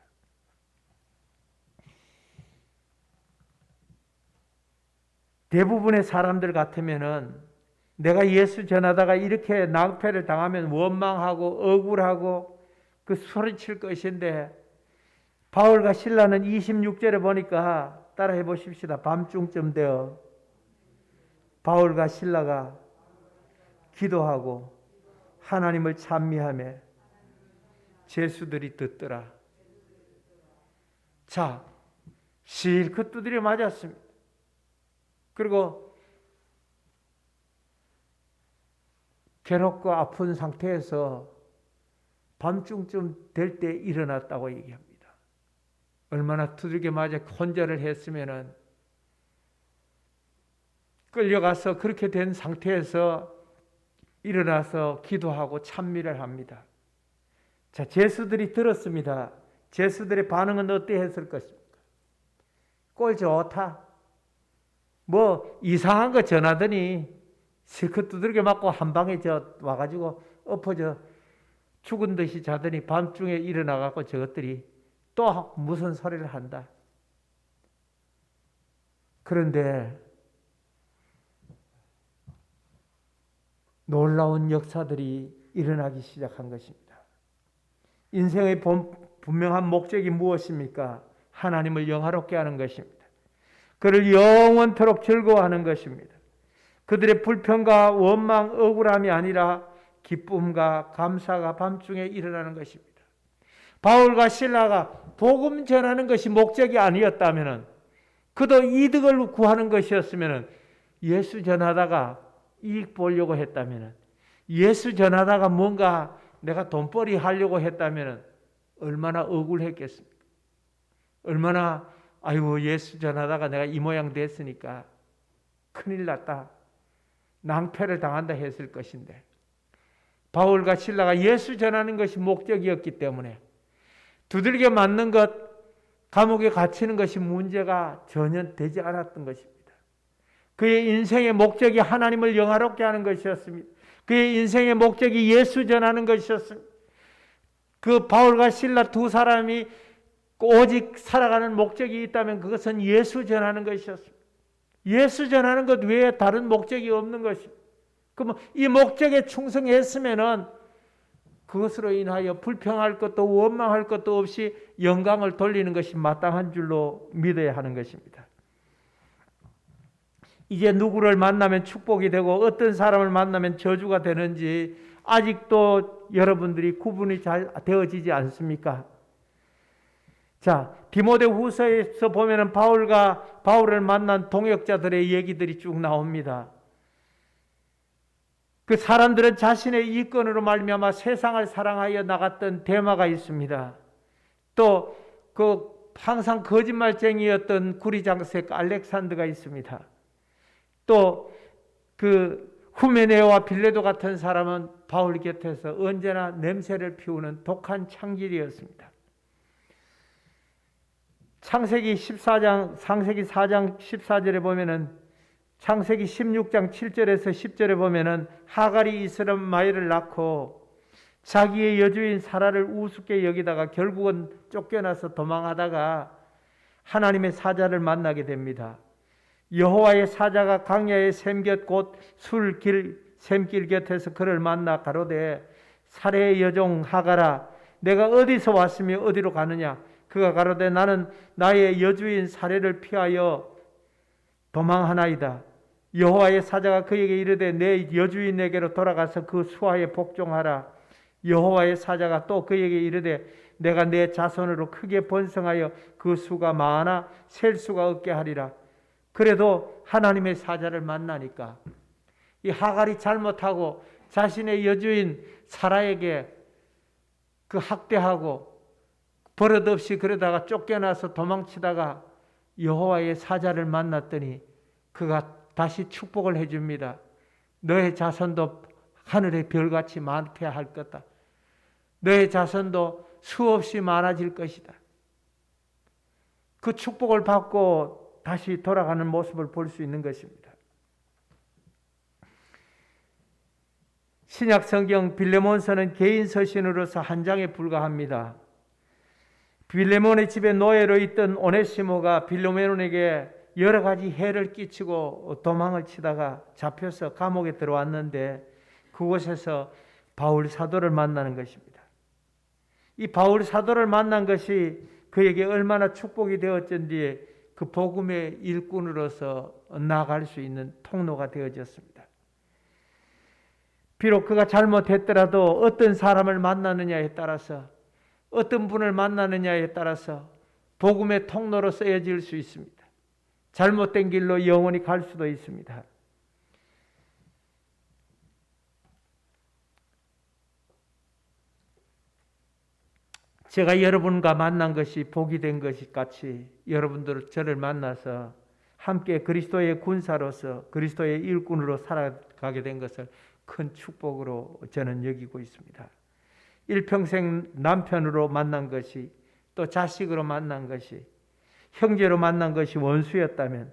대부분의 사람들 같으면은 내가 예수 전하다가 이렇게 낭패를 당하면 원망하고 억울하고 그 소리칠 것인데, 바울과 실라는 26절에 보니까 따라해 보십시다. 밤중쯤 되어 바울과 실라가 기도하고 하나님을 찬미하며 제수들이 듣더라. 자, 실컷 두드려 맞았습니다. 그리고 괴롭고 아픈 상태에서 밤중쯤 될 때 일어났다고 얘기합니다. 얼마나 두들겨 맞아 혼절을 했으면은 끌려가서 그렇게 된 상태에서 일어나서 기도하고 찬미를 합니다. 자, 제수들이 들었습니다. 제수들의 반응은 어떠했을 것입니까? 꼴 좋다. 뭐 이상한 거 전하더니 실컷 두들겨 맞고 한 방에 와가지고 엎어져 죽은 듯이 자더니 밤중에 일어나갖고 저것들이 또 무슨 소리를 한다. 그런데 놀라운 역사들이 일어나기 시작한 것입니다. 인생의 분명한 목적이 무엇입니까? 하나님을 영화롭게 하는 것입니다. 그를 영원토록 즐거워하는 것입니다. 그들의 불평과 원망, 억울함이 아니라 기쁨과 감사가 밤중에 일어나는 것입니다. 바울과 실라가 복음 전하는 것이 목적이 아니었다면, 그도 이득을 구하는 것이었으면, 예수 전하다가 이익 보려고 했다면, 예수 전하다가 뭔가 내가 돈벌이 하려고 했다면 얼마나 억울했겠습니까? 얼마나 아이고 예수 전하다가 내가 이 모양 됐으니까 큰일 났다, 낭패를 당한다 했을 것인데, 바울과 실라가 예수 전하는 것이 목적이었기 때문에 두들겨 맞는 것, 감옥에 갇히는 것이 문제가 전혀 되지 않았던 것입니다. 그의 인생의 목적이 하나님을 영화롭게 하는 것이었습니다. 그의 인생의 목적이 예수 전하는 것이었습니다. 그 바울과 실라 두 사람이 오직 살아가는 목적이 있다면 그것은 예수 전하는 것이었습니다. 예수 전하는 것 외에 다른 목적이 없는 것입니다. 그럼 이 목적에 충성했으면은 그것으로 인하여 불평할 것도 원망할 것도 없이 영광을 돌리는 것이 마땅한 줄로 믿어야 하는 것입니다. 이제 누구를 만나면 축복이 되고 어떤 사람을 만나면 저주가 되는지 아직도 여러분들이 구분이 잘 되어지지 않습니까? 자, 디모데후서에서 보면은 바울을 만난 동역자들의 얘기들이 쭉 나옵니다. 그 사람들은 자신의 이권으로 말미암아 세상을 사랑하여 나갔던 데마가 있습니다. 또 그 항상 거짓말쟁이였던 구리장색 알렉산더가 있습니다. 또 그 후메네오와 빌레도 같은 사람은 바울 곁에서 언제나 냄새를 피우는 독한 창길이었습니다. 창세기 4장 14절에 보면은, 창세기 16장 7절에서 10절에 보면은 하갈이 이스마엘을 낳고 자기의 여주인 사라를 우습게 여기다가 결국은 쫓겨나서 도망하다가 하나님의 사자를 만나게 됩니다. 여호와의 사자가 광야의 샘곁 곧 샘길 곁에서 그를 만나 가로되 사레의 여종 하갈아, 내가 어디서 왔으며 어디로 가느냐? 그가 가로되 나는 나의 여주인 사레를 피하여 도망하나이다. 여호와의 사자가 그에게 이르되 내 여주인에게로 돌아가서 그 수하에 복종하라. 여호와의 사자가 또 그에게 이르되 내가 내 자손으로 크게 번성하여 그 수가 많아 셀 수가 없게 하리라. 그래도 하나님의 사자를 만나니까 이 하갈이 잘못하고 자신의 여주인 사라에게 그 학대하고 버릇없이 그러다가 쫓겨나서 도망치다가 여호와의 사자를 만났더니 그가 다시 축복을 해줍니다. 너의 자손도 하늘의 별같이 많게 할 거다. 너의 자손도 수없이 많아질 것이다. 그 축복을 받고 다시 돌아가는 모습을 볼 수 있는 것입니다. 신약 성경 빌레몬서는 개인 서신으로서 한 장에 불과합니다. 빌레몬의 집에 노예로 있던 오네시모가 빌레몬에게 여러 가지 해를 끼치고 도망을 치다가 잡혀서 감옥에 들어왔는데 그곳에서 바울 사도를 만나는 것입니다. 이 바울 사도를 만난 것이 그에게 얼마나 축복이 되었던지 그 복음의 일꾼으로서 나아갈 수 있는 통로가 되어졌습니다. 비록 그가 잘못했더라도 어떤 사람을 만나느냐에 따라서 어떤 분을 만나느냐에 따라서 복음의 통로로 쓰여질 수 있습니다. 잘못된 길로 영원히 갈 수도 있습니다. 제가 여러분과 만난 것이 복이 된 것이 같이 여러분들 저를 만나서 함께 그리스도의 군사로서 그리스도의 일꾼으로 살아가게 된 것을 큰 축복으로 저는 여기고 있습니다. 일평생 남편으로 만난 것이, 또 자식으로 만난 것이, 형제로 만난 것이 원수였다면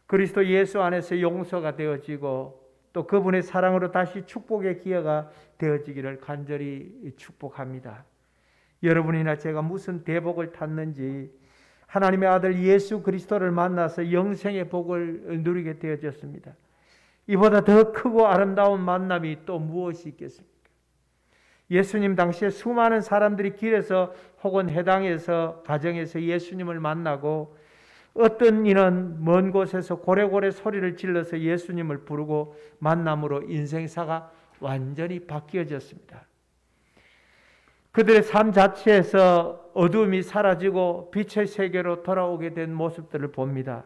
그리스도 예수 안에서 용서가 되어지고 또 그분의 사랑으로 다시 축복의 기회가 되어지기를 간절히 축복합니다. 여러분이나 제가 무슨 대복을 탔는지 하나님의 아들 예수 그리스도를 만나서 영생의 복을 누리게 되어졌습니다. 이보다 더 크고 아름다운 만남이 또 무엇이 있겠습니까? 예수님 당시에 수많은 사람들이 길에서 혹은 해당에서 가정에서 예수님을 만나고 어떤 이는 먼 곳에서 고래고래 소리를 질러서 예수님을 부르고 만남으로 인생사가 완전히 바뀌어졌습니다. 그들의 삶 자체에서 어두움이 사라지고 빛의 세계로 돌아오게 된 모습들을 봅니다.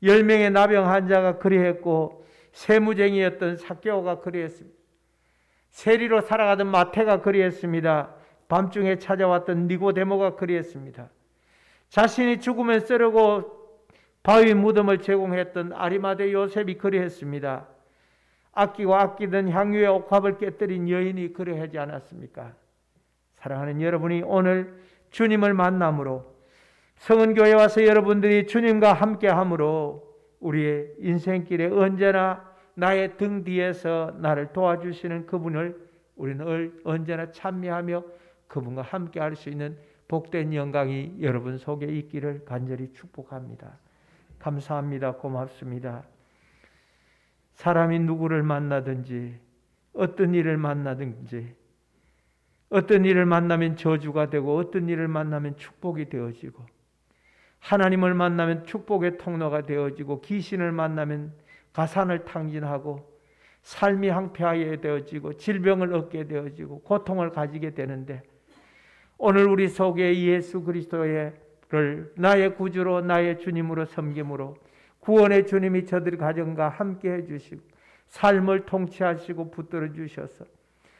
10명의 나병 환자가 그리했고 세무쟁이였던 삭개오가 그리했습니다. 세리로 살아가던 마태가 그리했습니다. 밤중에 찾아왔던 니고데모가 그리했습니다. 자신이 죽으면 쓰려고 바위 무덤을 제공했던 아리마대 요셉이 그리했습니다. 아끼고 아끼던 향유의 옥합을 깨뜨린 여인이 그리하지 않았습니까? 사랑하는 여러분이 오늘 주님을 만남으로 성은교회 와서 여러분들이 주님과 함께함으로 우리의 인생길에 언제나 나의 등 뒤에서 나를 도와주시는 그분을 우리는 언제나 찬미하며 그분과 함께할 수 있는 복된 영광이 여러분 속에 있기를 간절히 축복합니다. 감사합니다. 고맙습니다. 사람이 누구를 만나든지 어떤 일을 만나든지 어떤 일을 만나면 저주가 되고 어떤 일을 만나면 축복이 되어지고 하나님을 만나면 축복의 통로가 되어지고 귀신을 만나면 가산을 탕진하고 삶이 황폐하게 되어지고 질병을 얻게 되어지고 고통을 가지게 되는데 오늘 우리 속에 예수 그리스도를 나의 구주로 나의 주님으로 섬김으로 구원의 주님이 저들 가정과 함께 해주시고 삶을 통치하시고 붙들어 주셔서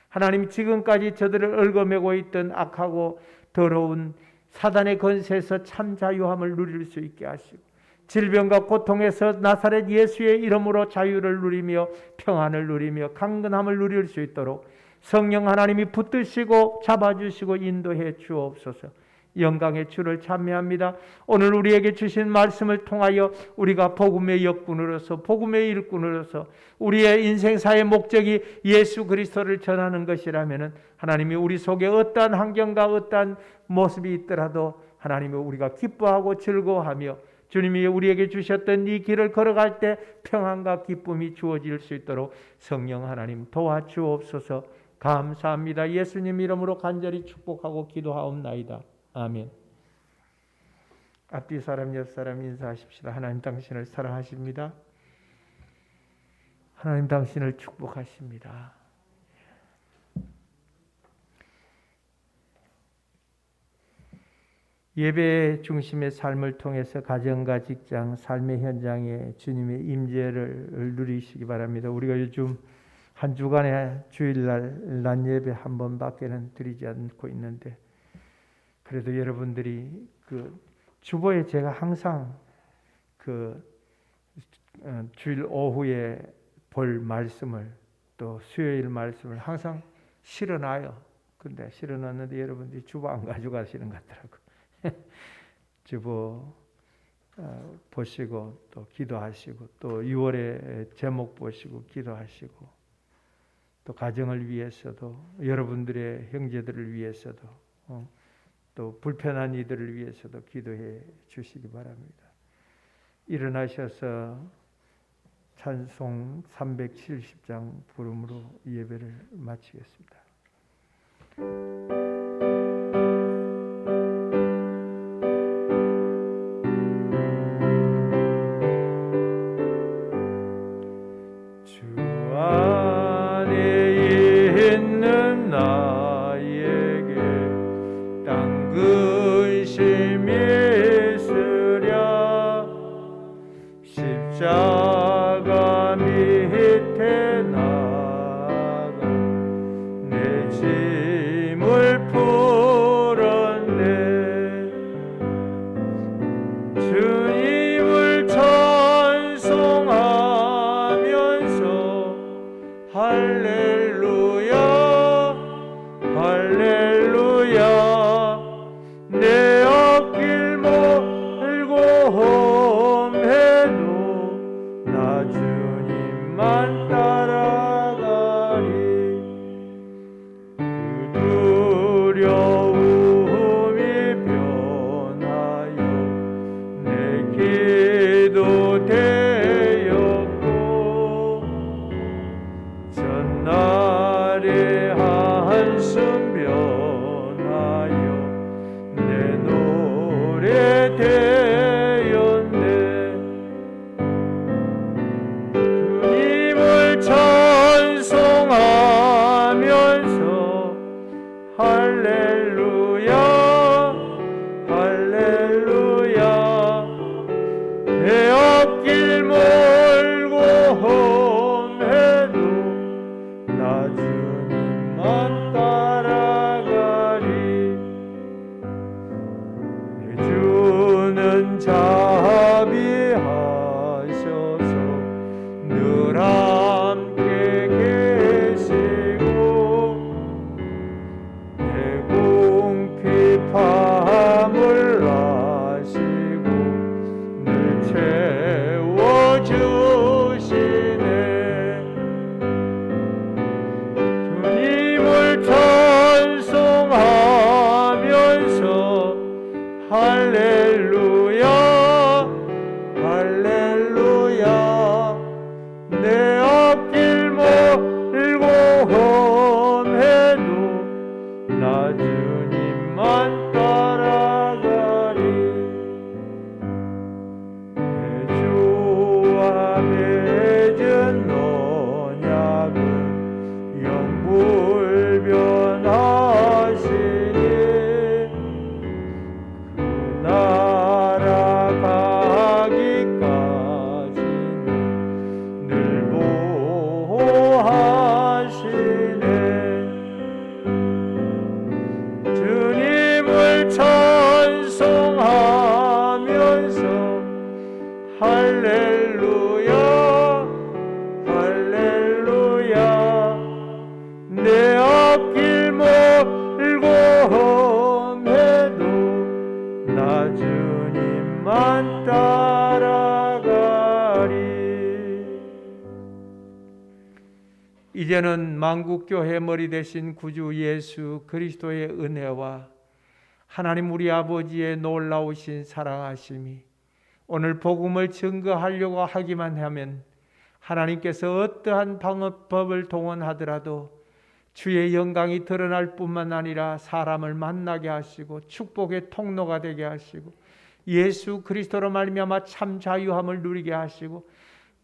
하나님 지금까지 저들을 얽어매고 있던 악하고 더러운 사단의 권세에서 참 자유함을 누릴 수 있게 하시고 질병과 고통에서 나사렛 예수의 이름으로 자유를 누리며 평안을 누리며 강건함을 누릴 수 있도록 성령 하나님이 붙드시고 잡아주시고 인도해 주옵소서. 영광의 주를 찬미합니다. 오늘 우리에게 주신 말씀을 통하여 우리가 복음의 역군으로서 복음의 일꾼으로서 우리의 인생사의 목적이 예수 그리스도를 전하는 것이라면 하나님이 우리 속에 어떠한 환경과 어떠한 모습이 있더라도 하나님이 우리가 기뻐하고 즐거워하며 주님이 우리에게 주셨던 이 길을 걸어갈 때 평안과 기쁨이 주어질 수 있도록 성령 하나님 도와주옵소서. 감사합니다. 예수님 이름으로 간절히 축복하고 기도하옵나이다. 아멘. 앞뒤 사람 옆 사람 인사하십시다. 하나님 당신을 사랑하십니다. 하나님 당신을 축복하십니다. 예배 중심의 삶을 통해서 가정과 직장, 삶의 현장에 주님의 임재를 누리시기 바랍니다. 우리가 요즘 한 주간에 주일날 낮 예배 한 번밖에는 드리지 않고 있는데 그래도 여러분들이 주보에 제가 항상 주일 오후에 볼 말씀을 또 수요일 말씀을 항상 실어놔요. 근데 실어놨는데 여러분들이 주보 안 가져가시는 것 같더라고요. 주보 보시고 또 기도하시고 또 6월에 제목 보시고 기도하시고 또 가정을 위해서도 여러분들의 형제들을 위해서도 또 불편한 이들을 위해서도 기도해 주시기 바랍니다. 일어나셔서 찬송 370장 부름으로 예배를 마치겠습니다. 나에게 땅 짐을 풀었네. 주님을 찬송하면서 할렐루야 할렐루야. 내 앞길 멀고 험해도 나 주님만 따라가리. 그 두려움이 변하여 내 기도 되었고, 전날의 한숨 변하여 내 노래 되었네. 주님을 찬송하면서 할렐루야 할렐루야. 내 앞길 멀고 험해도 나 주님만 따라가리. 내 주는 자비하셔서 늘 함께 계시고, 내 궁핍함을 아시고 늘 채워주시네. 주님을 찬송하면서 할렐루야 할렐루야. 내 앞길 멀고 험해도 나 주님만 따라가리. 내 주와 맺은 언약은 영불변하시니, 그 나라 가기까지는 늘 보호하시네. 주님을 찬송하면서 할렐루야 할렐루야. 내 앞길 멀고 험해도 나 주님만 따라가리. 이제는 만국교회 머리 되신 구주 예수 그리스도의 은혜와 하나님 우리 아버지의 놀라우신 사랑하심이, 오늘 복음을 증거하려고 하기만 하면 하나님께서 어떠한 방법을 동원하더라도 주의 영광이 드러날 뿐만 아니라 사람을 만나게 하시고 축복의 통로가 되게 하시고, 예수 그리스도로 말미암아 참 자유함을 누리게 하시고,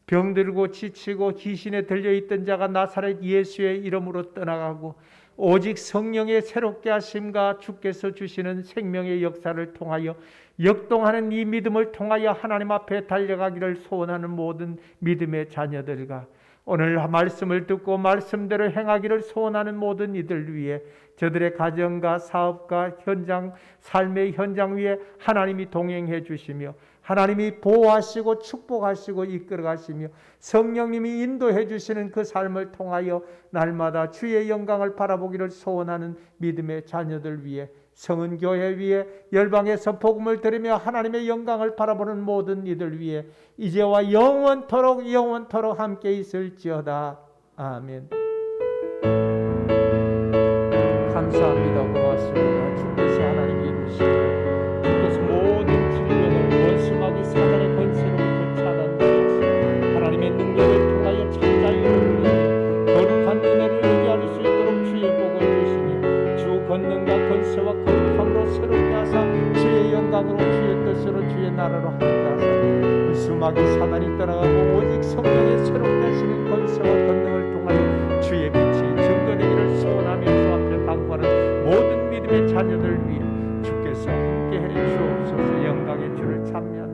병들고 지치고 귀신에 들려있던 자가 나사렛 예수의 이름으로 떠나가고, 오직 성령의 새롭게 하심과 주께서 주시는 생명의 역사를 통하여 역동하는 이 믿음을 통하여 하나님 앞에 달려가기를 소원하는 모든 믿음의 자녀들과, 오늘 말씀을 듣고 말씀대로 행하기를 소원하는 모든 이들 위해, 저들의 가정과 사업과 현장, 삶의 현장 위에 하나님이 동행해 주시며, 하나님이 보호하시고 축복하시고 이끌어 가시며, 성령님이 인도해 주시는 그 삶을 통하여 날마다 주의 영광을 바라보기를 소원하는 믿음의 자녀들 위해, 성은교회 위에, 열방에서 복음을 들으며 하나님의 영광을 바라보는 모든 이들 위해 이제와 영원토록 함께 있을지어다. 아멘. 감사합니다. 고맙습니다. 주께서 하나님이 이루시고, 주께서 모든 질병을 원수마귀 사단의 권세로부터 차단하시고, 하나님의 능력을 통하여 참자유를 누리고 거룩한 은혜를 누리할 수 있도록 주의 복을 주시니, 주 권능과 권세와 거룩함으로 새롭게 하사 주의 영광으로 주의 뜻으로 주의 나라로 함께 하사 그 수마귀 사단이 떠나가고, 오직 성령의 새롭게 하시는 권세와 권능을 통하여 주의 빛이 증거되기를 소원하며 주 앞에 강구하는 모든 믿음의 자녀들 위해 주께서 함께해 주옵소서. 영광의 주를 찬미하는